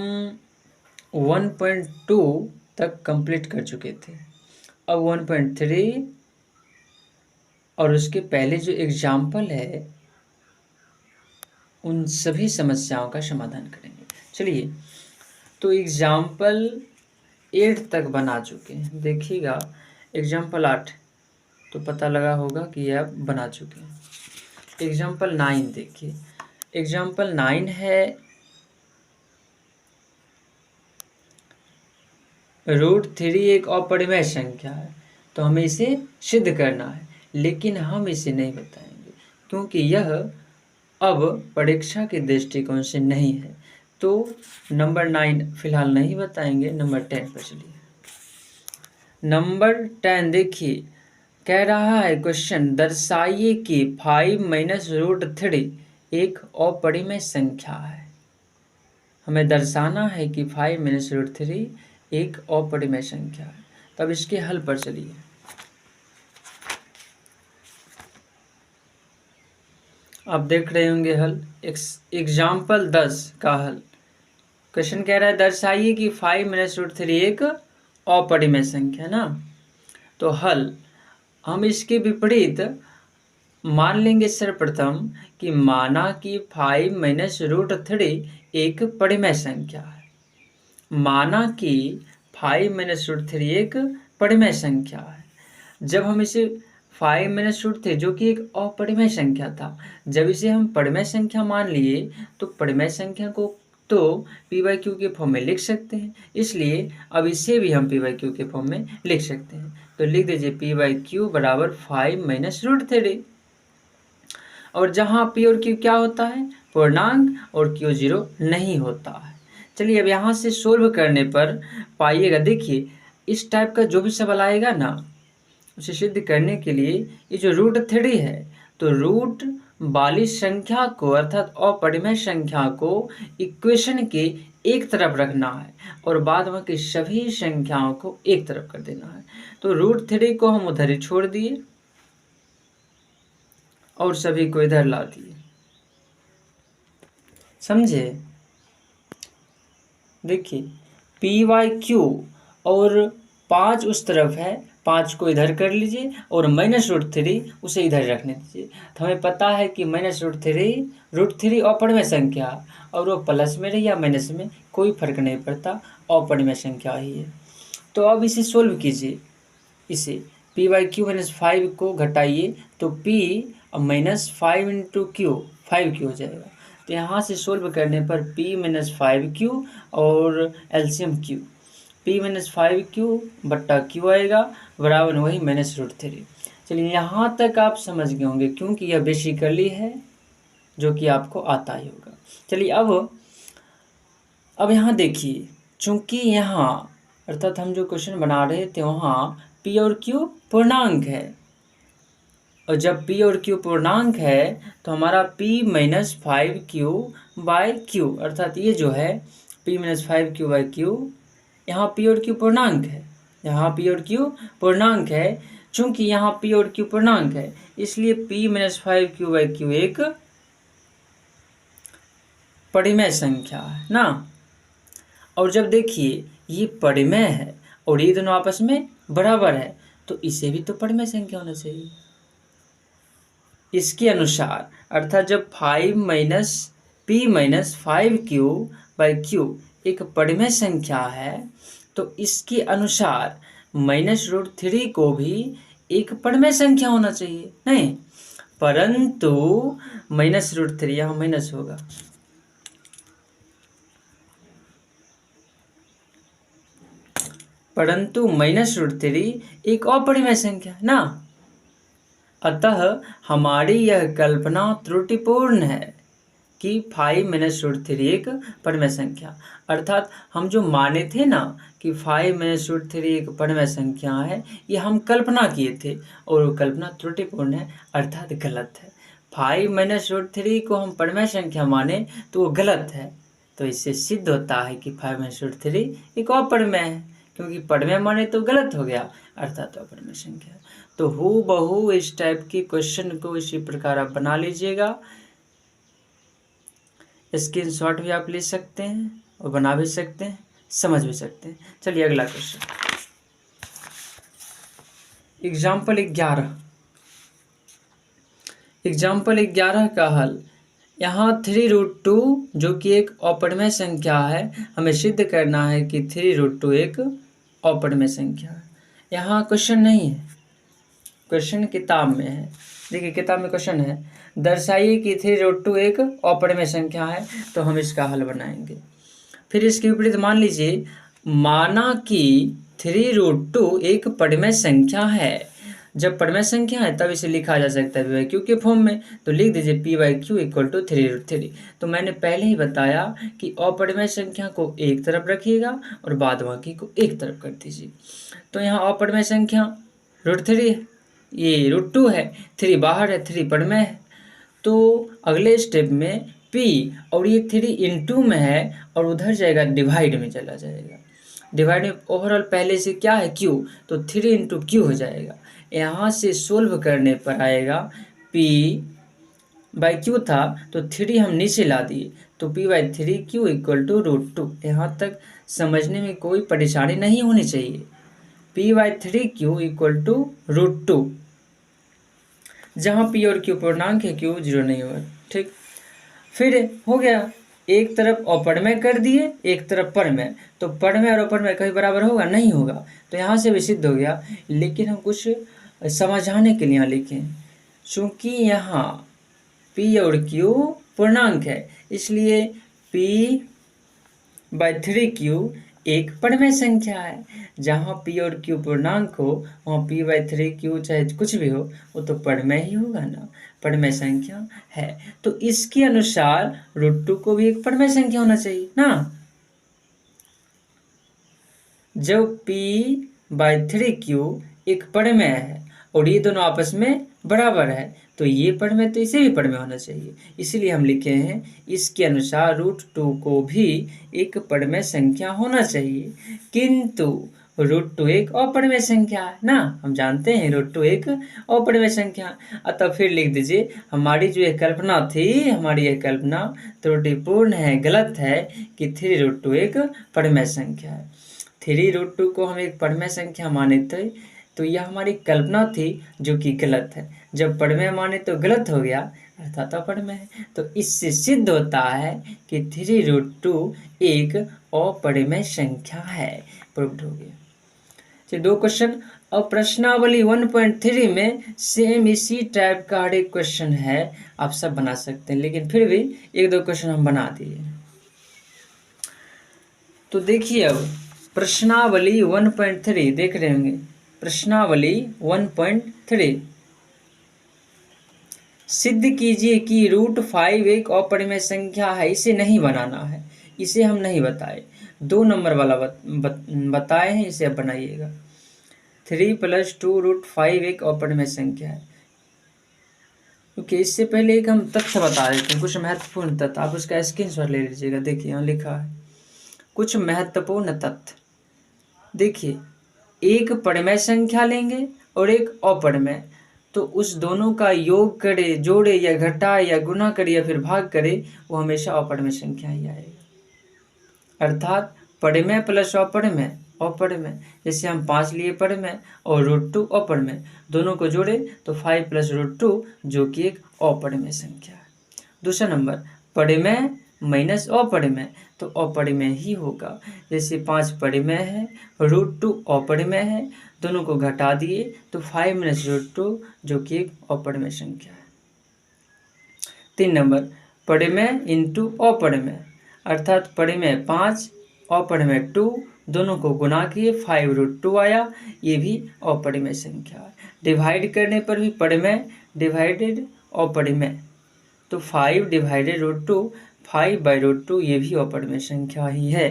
1.2 तक कंप्लीट कर चुके थे। अब 1.3 और उसके पहले जो एग्जाम्पल है उन सभी समस्याओं का समाधान करेंगे। चलिए, तो एग्जाम्पल 8 तक बना चुके हैं। देखिएगा एग्जाम्पल 8 तो पता लगा होगा कि ये आप बना चुके हैं। एग्जाम्पल 9 देखिए, एग्जाम्पल 9 है √3 एक अपरिमेय संख्या है, तो हमें इसे सिद्ध करना है, लेकिन हम इसे नहीं बताएंगे क्योंकि यह अब परीक्षा के दृष्टिकोण से नहीं है। तो नंबर 9 फिलहाल नहीं बताएंगे। नंबर 10 पर चलिए। नंबर 10 देखिए, कह रहा है क्वेश्चन, दर्शाइए कि 5 - √3 एक अपरिमेय संख्या है। हमें दर्शाना है कि 5 - √3 एक अपरिमेय संख्या है। तब इसके हल पर चलिए। आप देख रहे होंगे हल। एग्जाम्पल 10 का हल। क्वेश्चन कह रहा है दर्शाइए कि 5 - √3 एक अपरिमेय संख्या ना। तो हल हम इसके विपरीत मान लेंगे सर्वप्रथम कि माना कि 5 - √3 एक परिमेय संख्या है। माना कि 5 - √3 एक परिमेय संख्या है। जब हम इसे 5 - √3 जो कि एक अपरिमेय संख्या था, जब इसे हम परिमेय संख्या मान लिए तो परिमेय संख्या को तो p/q के फॉर्म में लिख सकते हैं, इसलिए अब इसे भी हम p/q के फॉर्म में लिख सकते हैं। तो लिख दीजिए p/q बराबर 5 - √3। और जहाँ p और q क्या होता है, पूर्णांक, और q 0 नहीं होता है। चलिए अब यहाँ से सोल्व करने पर पाइएगा, देखिए इस टाइप का जो भी सवाल आएगा ना, उसे सिद्ध करने के लिए ये जो √3 है, तो रूट वाली संख्या को अर्थात अपरिमेय संख्या को इक्वेशन के एक तरफ रखना है और बाद बाकी सभी संख्याओं को एक तरफ कर देना है। तो √3 को हम उधर ही छोड़ दिए और सभी को इधर ला दिए। समझे। देखिए p/q और 5 उस तरफ है, 5 को इधर कर लीजिए और -√3 उसे इधर रखने दीजिए। तो हमें पता है कि -√3 अपरिमेय संख्या, और वो प्लस में रहे या माइनस में कोई फर्क नहीं पड़ता, अपरिमेय संख्या ही है। तो अब इसे सोल्व कीजिए। इसे p/q - 5 को घटाइए तो p -5 × q 5q हो जाएगा। तो यहाँ से सोल्व करने पर p - 5q और एलसीएम q, p - 5q बट्टा q आएगा बराबर वही -√3। चलिए यहाँ तक आप समझ गए होंगे क्योंकि यह बेसिकली है जो कि आपको आता ही होगा। चलिए अब यहाँ देखिए, चूंकि यहाँ अर्थात हम जो क्वेश्चन बना रहे थे वहाँ p और q पूर्णांक है, और जब p और q पूर्णांक है तो हमारा p - 5q/q अर्थात ये जो है p - 5q/q, यहाँ p और q पूर्णांक है, यहाँ p और q पूर्णांक है। चूंकि यहाँ p और q पूर्णांक है इसलिए p - 5q/q एक परिमेय संख्या है ना। और जब देखिए ये परिमेय है और ये दोनों आपस में बराबर है तो इसे भी तो परिमेय संख्या होना चाहिए। इसके अनुसार, अर्थात जब 5 माइनस p माइनस 5q/q एक परिमेय संख्या है तो इसके अनुसार -√3 को भी एक परिमेय संख्या होना चाहिए, नहीं? परंतु -√3 यहाँ माइनस होगा, परंतु -√3 एक अपरिमेय संख्या है ना। अतः हमारी यह कल्पना त्रुटिपूर्ण है कि 5 -√3 एक परिमेय संख्या, अर्थात हम जो माने थे ना कि 5 -√3 एक परिमेय संख्या है, ये हम कल्पना किए थे और वो कल्पना त्रुटिपूर्ण है, अर्थात गलत है। 5 -√3 को हम परिमेय संख्या माने तो वो गलत है। तो इससे सिद्ध होता है कि 5 -√3 एक अपरिमेय है, क्योंकि परिमेय माने तो गलत हो गया, अर्थात अपरिमेय संख्या। तो हूबहू इस टाइप के क्वेश्चन को इसी प्रकार आप बना लीजिएगा। स्क्रीनशॉट भी आप ले सकते हैं और बना भी सकते हैं, समझ भी सकते हैं। चलिए अगला क्वेश्चन, एग्जाम्पल 11 का हल। यहाँ 3√2 जो कि एक अपरिमेय संख्या है, हमें सिद्ध करना है कि 3√2 एक अपरिमेय संख्या है। यहाँ क्वेश्चन नहीं है, क्वेश्चन किताब में है। देखिए किताब में क्वेश्चन है, दर्शाइए कि 3√2 एक अपरिमेय संख्या है, तो हम इसका हल बनाएंगे। फिर इसके विपरीत मान लीजिए, माना कि 3√2 एक परिमेय संख्या है। जब परिमेय संख्या है तब इसे लिखा जा सकता है p/q के फॉर्म में, तो लिख दीजिए p/q = 3√3। तो मैंने पहले ही बताया कि अपरिमेय संख्या को एक तरफ रखिएगा और बाद बाकी को एक तरफ कर दीजिए। तो यहाँ अपरिमेय संख्या √3 है, ये √2 है, 3 बाहर है, 3 परिमेय है। तो अगले स्टेप में p और ये 3 इंटू में है और उधर जाएगा डिवाइड में चला जाएगा। डिवाइड में ओवरऑल पहले से क्या है q, तो 3 इंटू q हो जाएगा। यहाँ से सोल्व करने पर आएगा p/q था तो 3 हम नीचे ला दिए, तो p/3q = √2। यहाँ तक समझने में कोई परेशानी नहीं होनी चाहिए। p/3q = √2, जहाँ p और q पूर्णांक है, q 0 नहीं होगा, ठीक। फिर हो गया, एक तरफ अपरिमेय कर दिए, एक तरफ परिमेय, तो परिमेय और अपरिमेय कभी बराबर होगा? नहीं होगा। तो यहाँ से भी सिद्ध हो गया, लेकिन हम कुछ समझाने के लिए यहाँ लिखें, चूँकि यहाँ p और q पूर्णांक है, इसलिए p/3q एक परिमेय संख्या है। जहाँ p और q पूर्णांक हो वहाँ p/3q चाहे कुछ भी हो, वो तो परिमेय ही होगा ना, परिमेय संख्या है। तो इसके अनुसार √2 को भी एक परिमेय संख्या होना चाहिए ना। जब p/3q एक परिमेय है और ये दोनों आपस में बराबर है, तो ये परिमेय तो इसे भी परिमेय होना चाहिए। इसीलिए हम लिखे हैं इसके अनुसार √2 को भी एक परिमेय संख्या होना चाहिए, किंतु √2 एक अपरिमेय संख्या है ना, हम जानते हैं √2 एक अपरिमेय संख्या। अतः फिर लिख दीजिए, हमारी जो यह कल्पना थी, हमारी यह कल्पना त्रुटिपूर्ण है, गलत है कि 3√2 एक परिमेय संख्या है। 3√2 को हम एक परिमेय संख्या माने थे, तो यह हमारी कल्पना थी जो कि गलत है। जब परिमेय माने तो गलत हो गया, अर्थात अपरिमेय है। तो इससे सिद्ध होता है कि 3√2 एक अपरिमेय संख्या है, प्रूव्ड हो गया। चलिए 2 क्वेश्चन। अब प्रश्नावली 1.3 में सेम इसी टाइप का हर एक क्वेश्चन है, आप सब बना सकते हैं, लेकिन फिर भी 1-2 क्वेश्चन हम बना दिए। तो देखिए अब प्रश्नावली 1.3 देख रहे होंगे, प्रश्नावली 1.3, सिद्ध कीजिए कि √5 एक अपरिमेय संख्या है। इसे नहीं बनाना है, इसे हम नहीं बताए, 2 नंबर वाला बताए हैं, इसे आप बनाइएगा। 3 + 2 √5 एक अपरिमेय संख्या है। क्योंकि इससे पहले एक हम तथ्य बता देते हैं, कुछ महत्वपूर्ण तथ्य, आप उसका स्क्रीनशॉट ले लीजिएगा। देखिए यहाँ लिखा है कुछ महत्वपूर्ण तथ्य। देखिए, एक परिमेय संख्या लेंगे और एक अपरिमेय, तो उस दोनों का योग करे, जोड़े या घटाए या गुना करे या फिर भाग करे, वो हमेशा अपरिमेय संख्या ही आएगा। अर्थात परिमेय प्लस अपरिमेय अपरिमेय। जैसे हम 5 लिए परिमेय और √2 अपरिमेय, दोनों को जोड़े तो 5 + √2 जो कि एक अपरिमेय संख्या है। दूसरा नंबर परिमेय माइनस अपरिमेय, तो अपरिमेय ही होगा। जैसे 5 परिमेय है, √2 अपरिमेय है, दोनों को घटा दिए तो 5 - √2 जो कि एक अपरिमेय संख्या है। 3 नंबर परिमेय इंटू अपरिमेय, अर्थात परिमेय 5 अपरिमेय 2, दोनों को गुना किए 5√2 आया, ये भी अपरिमेय संख्या है। डिवाइड करने पर भी परिमेय डिवाइडेड अपरिमेय, तो 5 डिवाइडेड √2, 5/√2 ये भी अपरिमेय संख्या ही है।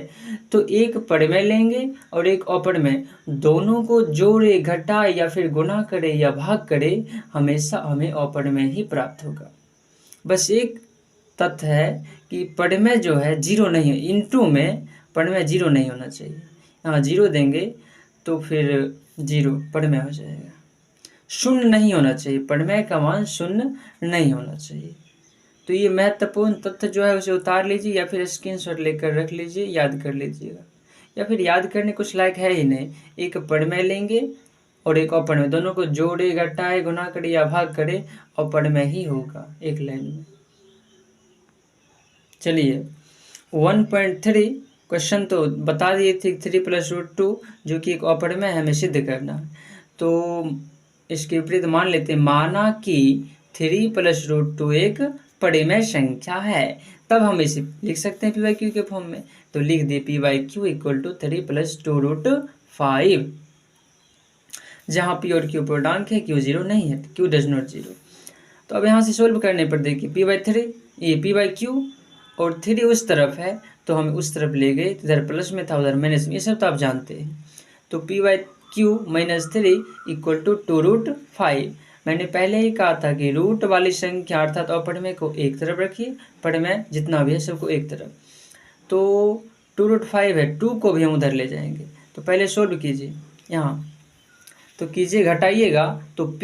तो एक परिमेय लेंगे और एक अपरिमेय, दोनों को जोड़े, घटाए या फिर गुना करे या भाग करे, हमेशा हमें अपरिमेय ही प्राप्त होगा। बस एक तथ्य है कि परिमेय जो है जीरो नहीं है, इंटू में परिमेय जीरो नहीं होना चाहिए। यहाँ जीरो देंगे तो फिर जीरो परिमेय हो जाएगा। शून्य नहीं होना चाहिए, परिमेय का मान शून्य नहीं होना चाहिए। तो ये महत्वपूर्ण तथ्य जो है उसे उतार लीजिए या फिर स्क्रीनशॉट लेकर रख लीजिए, याद कर लीजिएगा, या फिर याद करने कुछ लायक है ही नहीं। एक परिमेय लेंगे और एक अपरिमेय, दोनों को जोड़े, घटाए, गुना करे या भाग करे, अपरिमेय ही होगा एक लाइन में। चलिए 1.3 क्वेश्चन तो बता दिए थे, 3 + √2 जो कि एक अपरिमेय है, हमें सिद्ध करना है। तो इसके विपरीत मान लेते हैं, माना कि 3 + √2 एक परिमेय संख्या है, तब हम इसे लिख सकते हैं p/q के फॉर्म में। तो लिख दे p/q = 3 + 2√5, जहाँ p और q पूर्णांक है, q 0 नहीं है, q डज नॉट 0। तो अब यहाँ से सोल्व करने पर देखिए p/3, ये p/q और 3 उस तरफ है तो हम उस तरफ ले गए, इधर प्लस में था उधर माइनस में, ये सब तो आप जानते हैं। तो p/q - 3 = 2√5। मैंने पहले ही कहा था कि रूट वाली संख्या अर्थात अपरिमेय को एक तरफ रखिए, परिमेय जितना भी है सबको एक तरफ। तो 2√5 है, 2 को भी हम उधर ले जाएंगे। तो पहले सोल्व कीजिए यहाँ, तो कीजिए, घटाइएगा तो p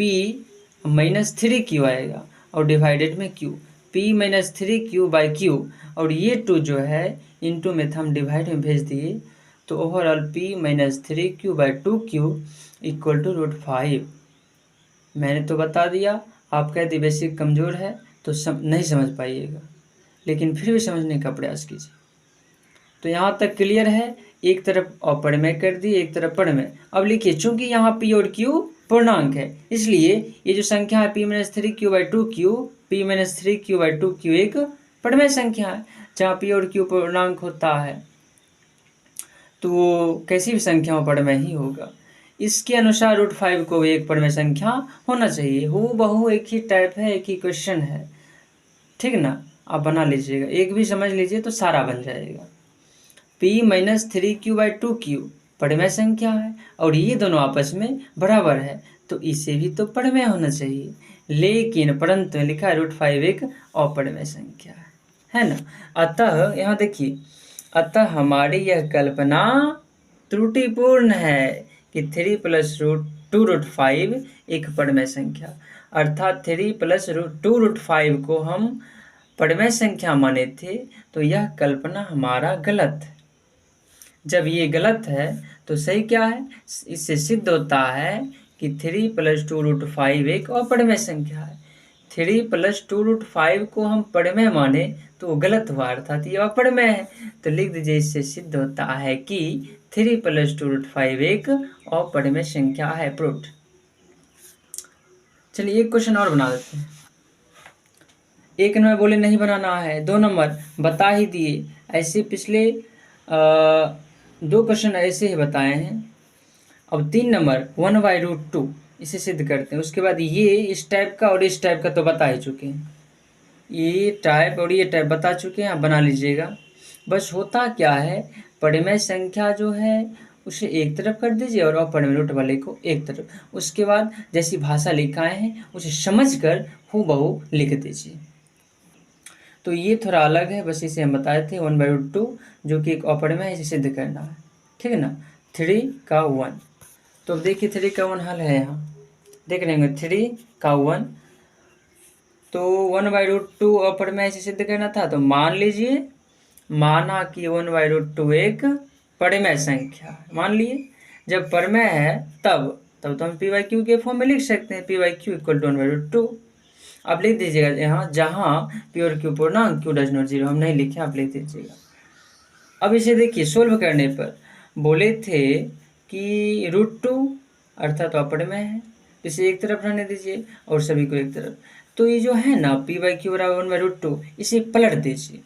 - 3q आएगा और डिवाइडेड में q, p - 3q/q, और ये 2 जो है इंटू में हम डिवाइड में भेज दिए, तो ओवरऑल p - 3q/2q = √5। मैंने तो बता दिया, आप कहते बेसिक कमज़ोर है तो नहीं समझ पाइएगा, लेकिन फिर भी समझने का प्रयास कीजिए। तो यहाँ तक क्लियर है, एक तरफ अपरिमेय कर दी, एक तरफ परिमेय। अब लिखिए, चूंकि यहाँ p और q पूर्णांक है, इसलिए ये जो संख्या है p - 3q/2q, p - 3q/2q एक परिमेय संख्या है। जहाँ p और q पूर्णांक होता है तो वो कैसी भी संख्या हो परिमेय ही होगा। इसके अनुसार √5 को भी एक परिमेय संख्या होना चाहिए। हूबहू एक ही टाइप है, एक ही क्वेश्चन है, ठीक ना। आप बना लीजिएगा, एक भी समझ लीजिए तो सारा बन जाएगा। p - 3q/2q परिमेय संख्या है और ये दोनों आपस में बराबर है, तो इसे भी तो परिमेय होना चाहिए, लेकिन परंतु लिखा है √5 एक अपरिमेय संख्या है ना। अतः यहाँ देखिए, अतः हमारी यह कल्पना त्रुटिपूर्ण है कि 3 + 2√5 एक परिमेय संख्या, अर्थात 3 + 2√5 को हम परिमेय संख्या माने थे, तो यह कल्पना हमारा गलत है। जब ये गलत है तो सही क्या है, इससे सिद्ध होता है कि 3 + 2√5 एक अपरिमेय संख्या है। 3 + 2√5 को हम परिमेय माने तो वो गलत हुआ, अर्थात ये अपरिमेय है। तो लिख दीजिए, इससे सिद्ध होता है कि 3 + 2√5 एक अपरिमेय संख्या है, प्रूव्ड। चलिए एक क्वेश्चन और बना देते हैं। 1 नंबर बोले नहीं बनाना है, 2 नंबर बता ही दिए, ऐसे पिछले 2 क्वेश्चन ऐसे ही बताए हैं। अब 3 नंबर 1/√2 इसे सिद्ध करते हैं। उसके बाद ये इस टाइप का और इस टाइप का तो बता ही चुके हैं, ये टाइप और ये टाइप बता चुके हैं, आप बना लीजिएगा। बस होता क्या है, परिमेय संख्या जो है उसे एक तरफ कर दीजिए और अपरिमेय रूट वाले को एक तरफ। उसके बाद जैसी भाषा लिखाए हैं उसे समझकर हूबहू लिख दीजिए। तो ये थोड़ा अलग है, बस इसे हम बताए थे 1/√2 जो कि एक अपरिमेय है, इसे सिद्ध करना है, ठीक है ना। 3 का 1, तो अब देखिए 3 का 1 हल है, यहाँ देख लेंगे 3 का 1, तो 1/√2 अपरिमेय से सिद्ध करना था। तो मान लीजिए, माना कि 1/√2 एक परिमेय संख्या। मान लिए जब परिमेय है तब तो हम पी बाई क्यू के फॉर्म में लिख सकते हैं, P by Q equal to 1/√2। आप लिख दीजिएगा यहाँ, जहाँ पी और क्यू पूर्णांक, क्यू डज नॉट जीरो, हम नहीं लिखे, आप लिख दीजिएगा। अब इसे देखिए, सोल्व करने पर बोले थे कि √2 अर्थात अपरिमेय है, इसे एक तरफ रहने दीजिए और सभी को एक तरफ। तो ये जो है ना पी बाई क्यू बराबर 1/√2, इसे पलट दीजिए,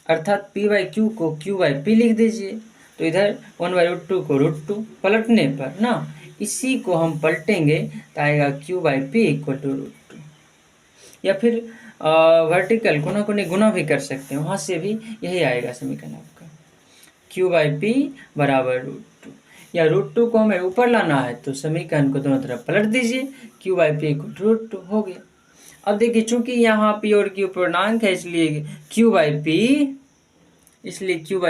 अर्थात पी बाई क्यू को क्यू बाई पी लिख दीजिए। तो इधर 1/√2 को √2 पलटने पर ना, इसी को हम पलटेंगे तो आएगा Q by P equal to √2। या फिर वर्टिकल कोना कोनी गुना भी कर सकते हैं, वहाँ से भी यही आएगा समीकरण आपका, क्यू बाई पी बराबर √2। या √2 को हमें ऊपर लाना है तो समीकरण को दोनों तरफ पलट दीजिए, Q by P equal to √2 हो गया। अब देखिए, चूंकि यहाँ पी और क्यू पूर्णांक है, इसलिए क्यू बाई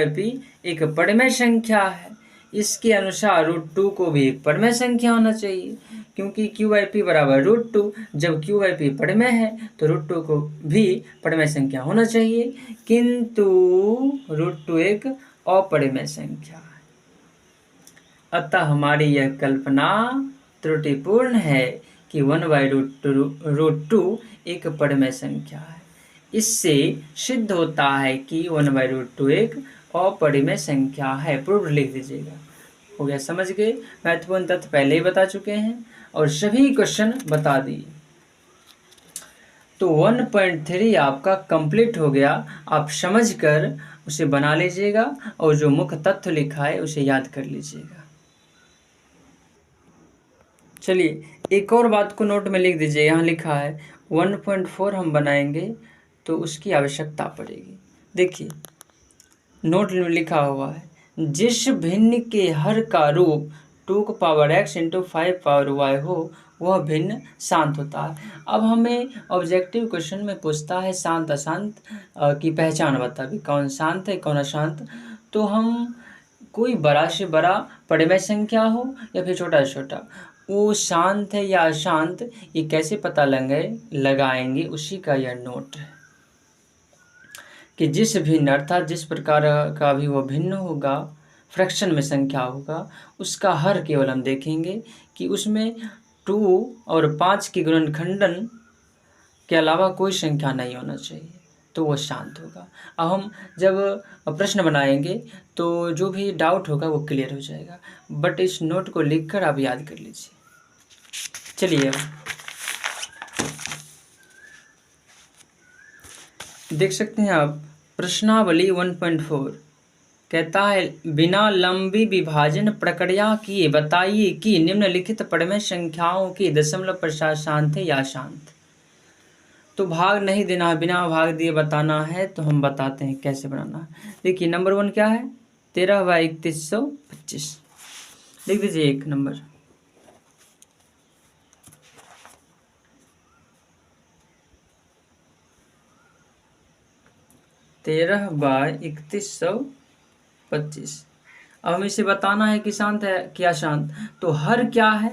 पी एक परिमेय संख्या है। इसके अनुसार √2 को भी एक परिमेय संख्या होना चाहिए, क्योंकि क्यू बाई पी बराबर √2। जब क्यू बाई पी परिमेय है तो √2 को भी परिमेय संख्या होना चाहिए, किंतु √2 एक अपरिमेय संख्या है। अतः हमारी यह कल्पना त्रुटिपूर्ण है कि 1/√2 एक परिमेय संख्या है। इससे सिद्ध होता है कि 1/√2 एक अपरिमेय संख्या है। प्रूफ लिख दीजिएगा। हो गया, समझ गए। महत्वपूर्ण तथ्य पहले ही बता चुके हैं और सभी क्वेश्चन बता दिए। तो 1.3 आपका कंप्लीट हो गया। आप समझकर उसे बना लीजिएगा और जो मुख्य तथ्य लिखा है उसे याद कर लीजिएगा। चलिए, एक और बात को नोट में लिख दीजिए। यहाँ लिखा है 1.4 हम बनाएंगे तो उसकी आवश्यकता पड़ेगी। देखिए, नोट में लिखा हुआ है, जिस भिन्न के हर का रूप 2x × 5y हो वह भिन्न शांत होता है। अब हमें ऑब्जेक्टिव क्वेश्चन में पूछता है शांत अशांत की पहचान बता भी, कौन शांत है कौन अशांत। तो हम कोई बड़ा से बड़ा परिमेय संख्या हो या फिर छोटा से छोटा, वो शांत है या अशांत ये कैसे पता लगाएंगे, उसी का यह नोट है कि जिस भिन्न अर्थात जिस प्रकार का भी वो भिन्न होगा, फ्रैक्शन में संख्या होगा, उसका हर केवल हम देखेंगे कि उसमें 2 और 5 के गुणनखंडन के अलावा कोई संख्या नहीं होना चाहिए, तो वो शांत होगा। अब हम जब प्रश्न बनाएंगे तो जो भी डाउट होगा वो क्लियर हो जाएगा। बट इस नोट को लिखकर आप याद कर लीजिए। चलिए, देख सकते हैं आप प्रश्नावली 1.4 कहता है, बिना लंबी विभाजन प्रक्रिया किए बताइए कि निम्नलिखित परिमेय संख्याओं की दशमलव प्रसार शांत है या अशांत। तो भाग नहीं देना है, बिना भाग दिए बताना है। तो हम बताते हैं कैसे बनाना है। देखिए, नंबर 1 क्या है, 13/3125 लिख दीजिए। एक नंबर 13/3125। अब हमें इसे बताना है कि शांत है क्या शांत। तो हर क्या है,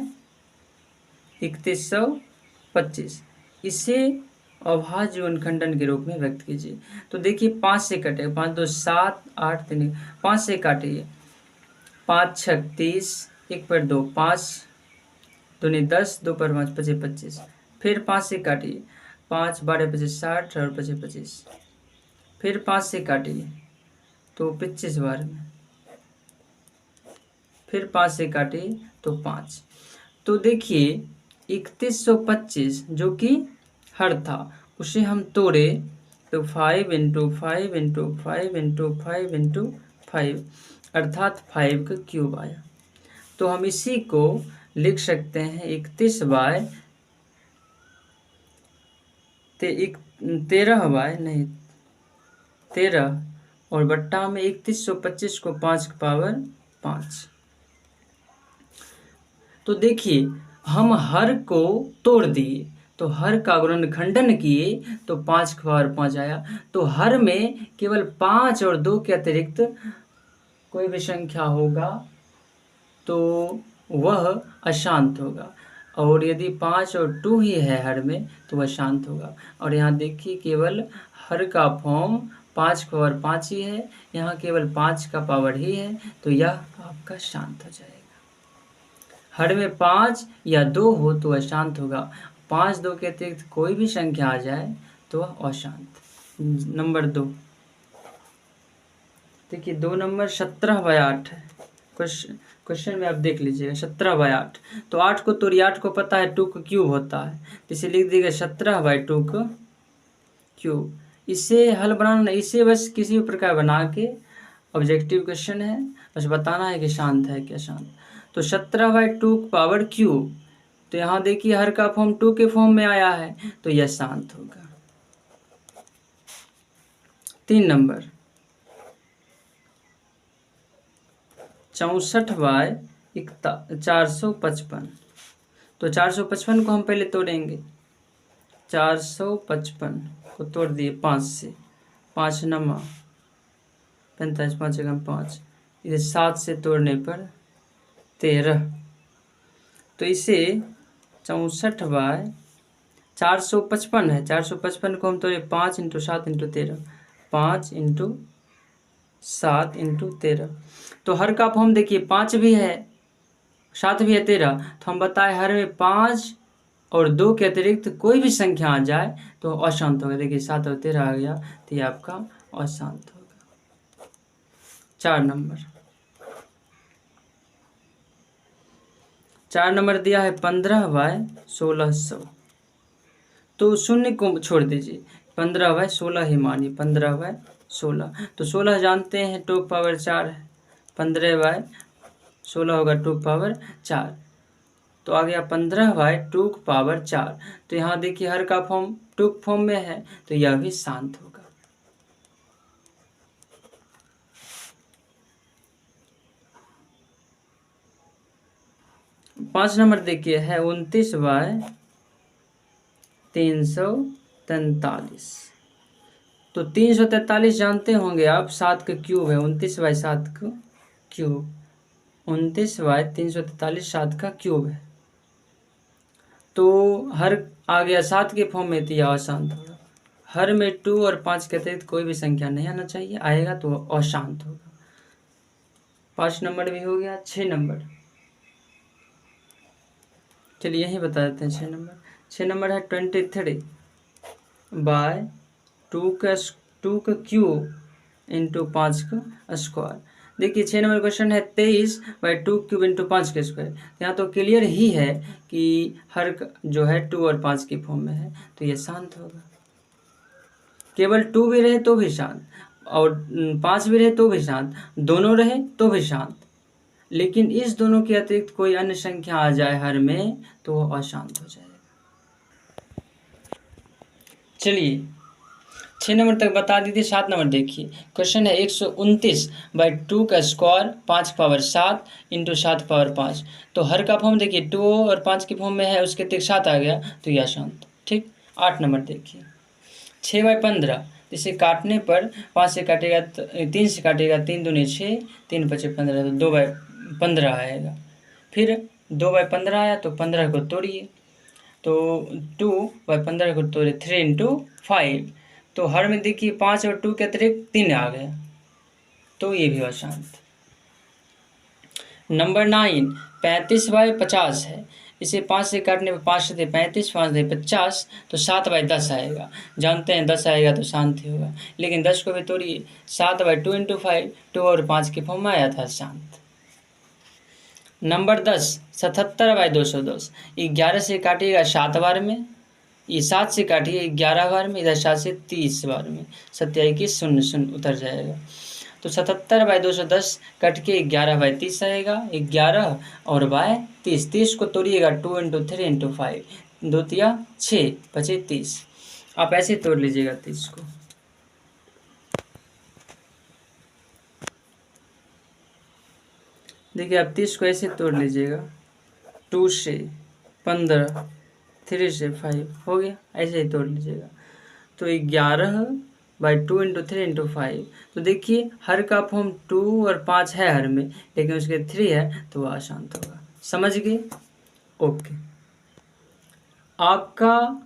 3125। इसे अभाज्य गुणनखंडन के रूप में व्यक्त कीजिए। तो देखिए, 5 से कटे, 5 2 7 8 3, 5 से काटिए, 5 6 30, 1 पर 2 5 दूनी 10, 2 पर 5 25 25। फिर 5 से काटिए, 5 12 25 60 और 25 25। फिर 5 से काटिए तो 25 बार में, फिर 5 से काटिए तो 5। तो देखिए 3125 जो कि हर था, उसे हम तोड़े तो 5 × 5 × 5 × 5 × 5 अर्थात 5 का क्यूब आया। तो हम इसी को लिख सकते हैं 13 और बट्टा में 3125 को 5 की पावर 5। तो देखिए, हम हर को तोड़ दिए तो हर का गुणनखंडन किए तो 5 की पावर 5 आया। तो हर में केवल 5 और 2 के अतिरिक्त कोई भी संख्या होगा तो वह अशांत होगा, और यदि 5 और 2 ही है हर में तो वह शांत होगा। और यहाँ देखिए, केवल हर का फॉर्म 5 का पावर 5 ही है, यहाँ केवल 5 का पावर ही है, तो यह आपका शांत हो जाएगा। हर में 5 या 2 हो तो अशांत होगा, 5 2 के अतिरिक्त कोई भी संख्या आ जाए तो वह अशांत। नंबर 2 देखिए, 2 नंबर 17/8 है। क्वेश्चन में आप देख लीजिएगा 17/8, तो 8 को तोड़िए, 8 को पता है 2 का क्यूब होता है, इसे लिख दीजिएगा 17/2 का क्यूब। इसे हल बनाना, इसे बस किसी भी प्रकार बना के, ऑब्जेक्टिव क्वेश्चन है, बस बताना है कि शांत है क्या शांत। तो 17/2 पावर क्यूब, तो यहाँ देखिए हर का फॉर्म 2 के फॉर्म में आया है, तो यह शांत होगा। 3 नंबर 64/455, तो 455 को हम पहले तोड़ेंगे। 455 को तोड़ दिए 5 से, 5 नमा 45, 5 एकम 5, इसे 7 से तोड़ने पर 13, तो इसे 64/455 है। 455 को हम तोड़े 5 × 7 × 13, 5 × 7 × 13, तो हर का फॉर्म देखिए 5 भी है, 7 भी है, 13, तो हम बताए हर में 5 और 2 के अतिरिक्त कोई भी संख्या आ जाए तो अशांत होगा। देखिए 7 और 13 आ गया, तो ये आपका अशांत होगा। 4 नंबर दिया है 15/1600, तो शून्य को छोड़ दीजिए, 15/16 ही मानिए, 15/16, तो 16 जानते हैं 2 पावर 4 है, 15/16 होगा 2 पावर 4, तो आ गया 15/2 पावर 4, तो यहाँ देखिए हर का फॉर्म 2 फॉर्म में है, तो यह भी शांत होगा। पाँच नंबर देखिए है 29/343, तो 343 जानते होंगे आप, 7 का क्यूब है, 29/7 का क्यूब, 29/343 7 का क्यूब है, तो हर आ गया 7 के फॉर्म में, तो यह अशांत होगा। हर में 2 और 5 के अतिरिक्त कोई भी संख्या नहीं आना चाहिए, आएगा तो अशांत होगा। 5 नंबर भी हो गया। 6 नंबर, चलिए यही बता देते हैं। 6 नंबर है 23/2 का क्यूब इंटू 5 का स्क्वायर। देखिए 6 नंबर क्वेश्चन है 23/2 क्यूब इंटू 5 का स्क्वायर, यहाँ तो क्लियर ही है कि हर जो है 2 और 5 की फॉर्म में है, तो ये शांत होगा। केवल 2 भी रहे तो भी शांत, और 5 भी रहे तो भी शांत, दोनों रहे तो भी शांत, लेकिन इस दोनों के अतिरिक्त कोई अन्य संख्या आ जाए हर में तो वो अशांत हो जाएगा। चलिए 6 नंबर तक बता दीजिए। 7 नंबर देखिए, क्वेश्चन है 129/2 का स्क्वायर 5 पावर 7 इंटू 7 पावर 5, तो हर का फॉर्म देखिए 2 और 5 की फॉर्म में है, उसके अतिरिक्त 7 आ गया, तो यह शांत। ठीक। 8 नंबर देखिए 6/15, इसे काटने पर 5 से काटेगा 3 से काटेगा, 3 दूनी 6, 3 5 15, तो 2/15 आएगा। फिर 2/15 आया तो 15 को तोड़िए, तो 2/15 को तोड़े 3 × 5, तो हर में देखिए 5 और 2 के अतिरिक्त 3 आ गया, तो ये भी अशांत। नंबर 9 35/50 है, इसे 5 से काटने पर 5 से 35, 5 से 50, तो 7/10 आएगा। जानते हैं 10 आएगा तो शांत ही होगा, लेकिन 10 को भी तोड़िए, 7/2 × 5, 2 और 5 की फॉर्म में आया था, शांत। नंबर 10 77/210, 11 से काटिएगा 7 बार में, ये 7 से काटिए 11 बार में, इधर 7 से 30 बार में, 7 21 0 0 उतर जाएगा, तो 77/210 कट के 11/30 आएगा, 11 और 30, 30 को तोड़िएगा 2 × 3 × 5, 2 तिया 6, 25 30, आप ऐसे तोड़ लीजिएगा 30 को। देखिए आप 30 को ऐसे तोड़ लीजिएगा, 2 से 15, 3 से 5 हो गया, ऐसे ही तोड़ लीजिएगा, तो 11/2 × 3 × 5, तो देखिए हर का फॉर्म 2 और 5 है हर में, लेकिन उसके 3 है तो वह अशांत होगा। समझ गए? ओके, आपका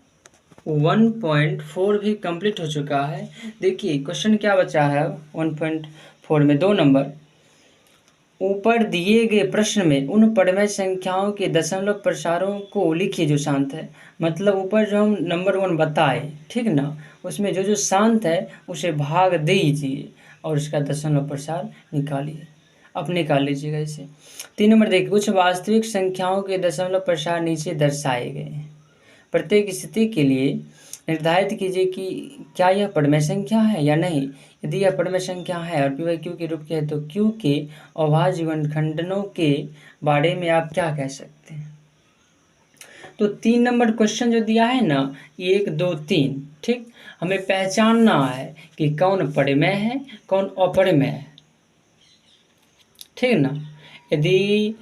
1.4 भी कंप्लीट हो चुका है। देखिए क्वेश्चन क्या बचा है 1.4 में 2 नंबर। ऊपर दिए गए प्रश्न में उन पढ़मेय संख्याओं के दशमलव प्रसारों को लिखिए जो शांत है। मतलब ऊपर जो हम नंबर 1 बताए, ठीक ना, उसमें जो जो शांत है उसे भाग दीजिए और उसका दशमलव प्रसार निकालिए। अब निकाल लीजिएगा इसे। 3 नंबर देखिए, कुछ वास्तविक संख्याओं के दशमलव प्रसार नीचे दर्शाए गए हैं। प्रत्येक स्थिति के लिए निर्धारित कीजिए कि क्या यह पढ़मेय संख्या है या नहीं। यदि यह पढ़मेय संख्या है और पी क्यू के रूप की है तो क्यू के अभाज्य गुणनखंडनों के बारे में आप क्या कह सकते हैं। तो 3 नंबर क्वेश्चन जो दिया है ना, 1 2 3, ठीक, हमें पहचानना है कि कौन पढ़मेय है कौन अपढ़मेय है, ठीक ना। यदि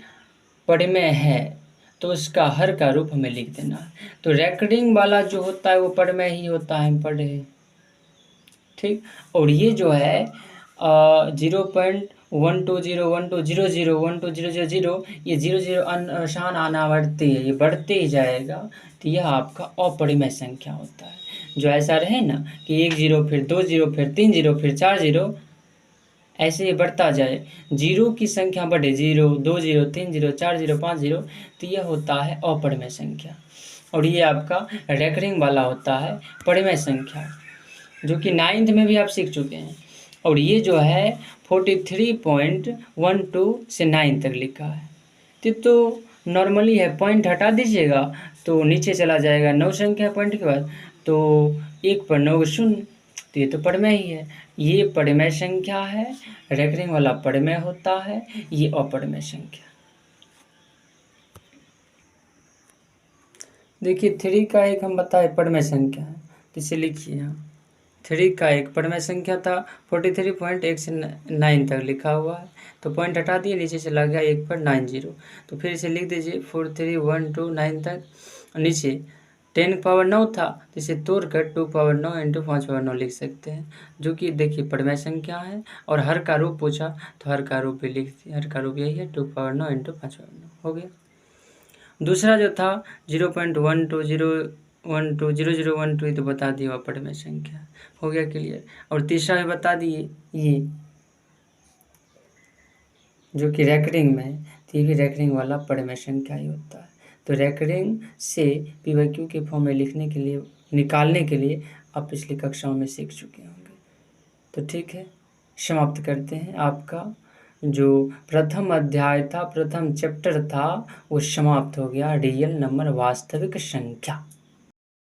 पढ़मेय है तो उसका हर का रूप हमें लिख देना है। तो रेकरिंग वाला जो होता है वो पढ़मेय ही होता है, हम पढ़े, ठीक। और ये जो है 0.120120012000 ये 00 अनशान अनावर्ती है, ये बढ़ते ही जाएगा। तो यह आपका अपरिमेय संख्या होता है। जो ऐसा रहे ना कि 1 0 फिर 2 0 फिर 3 0 फिर 4 0, ऐसे ये बढ़ता जाए, जीरो की संख्या बढ़े, 0 2 0 3 0 4 0 5 0, तो यह होता है अपरिमेय संख्या। और ये आपका रेकरिंग वाला होता है परिमेय संख्या, जो कि 9th में भी आप सीख चुके हैं। और ये जो है 43.12 से 9 तक लिखा है। तो नॉर्मली है, पॉइंट हटा दीजिएगा तो नीचे चला जाएगा 9 संख्या पॉइंट के बाद, तो 1 पर 9 शून्य, तो ये तो पढ़मेय ही है। ये पढ़मेय संख्या है, रेकरिंग वाला पढ़मेय होता है, ये अपढ़मेय संख्या। देखिए 3 का 1 हम बताए पढ़मेय संख्या है, तो इसे लिखिए यहाँ 3 का 1 पढ़मेय संख्या था। 43.1 से 9 तक लिखा हुआ है, तो पॉइंट हटा दिए, नीचे चला गया 1 पर 90। तो फिर इसे लिख दीजिए 4312 तक। नीचे 10 की पावर 9 था, तो इसे तोड़कर 2 पावर 9 इंटू 5 पावर 9 लिख सकते हैं, जो कि देखिए पढ़मेय संख्या है। और हर का रूप पूछा तो हर का रूप भी लिख दिए, हर का रूप यही है 2 पावर 9 इंटू 5 पावर 9 हो गया। दूसरा जो था 0.12012001 तो बता दिया पढ़मेय संख्या, हो गया क्लियर। और तीसरा भी बता दिए, ये जो कि रेकरिंग में, तो ये भी रेकरिंग वाला पढ़मेय संख्या ही होता है। तो रेकरिंग से पी के फॉर्म में लिखने के लिए, निकालने के लिए आप पिछली कक्षाओं में सीख चुके होंगे। तो ठीक है, समाप्त करते हैं। आपका जो प्रथम अध्याय था, प्रथम चैप्टर था, वो समाप्त हो गया, रियल नंबर वास्तविक संख्या।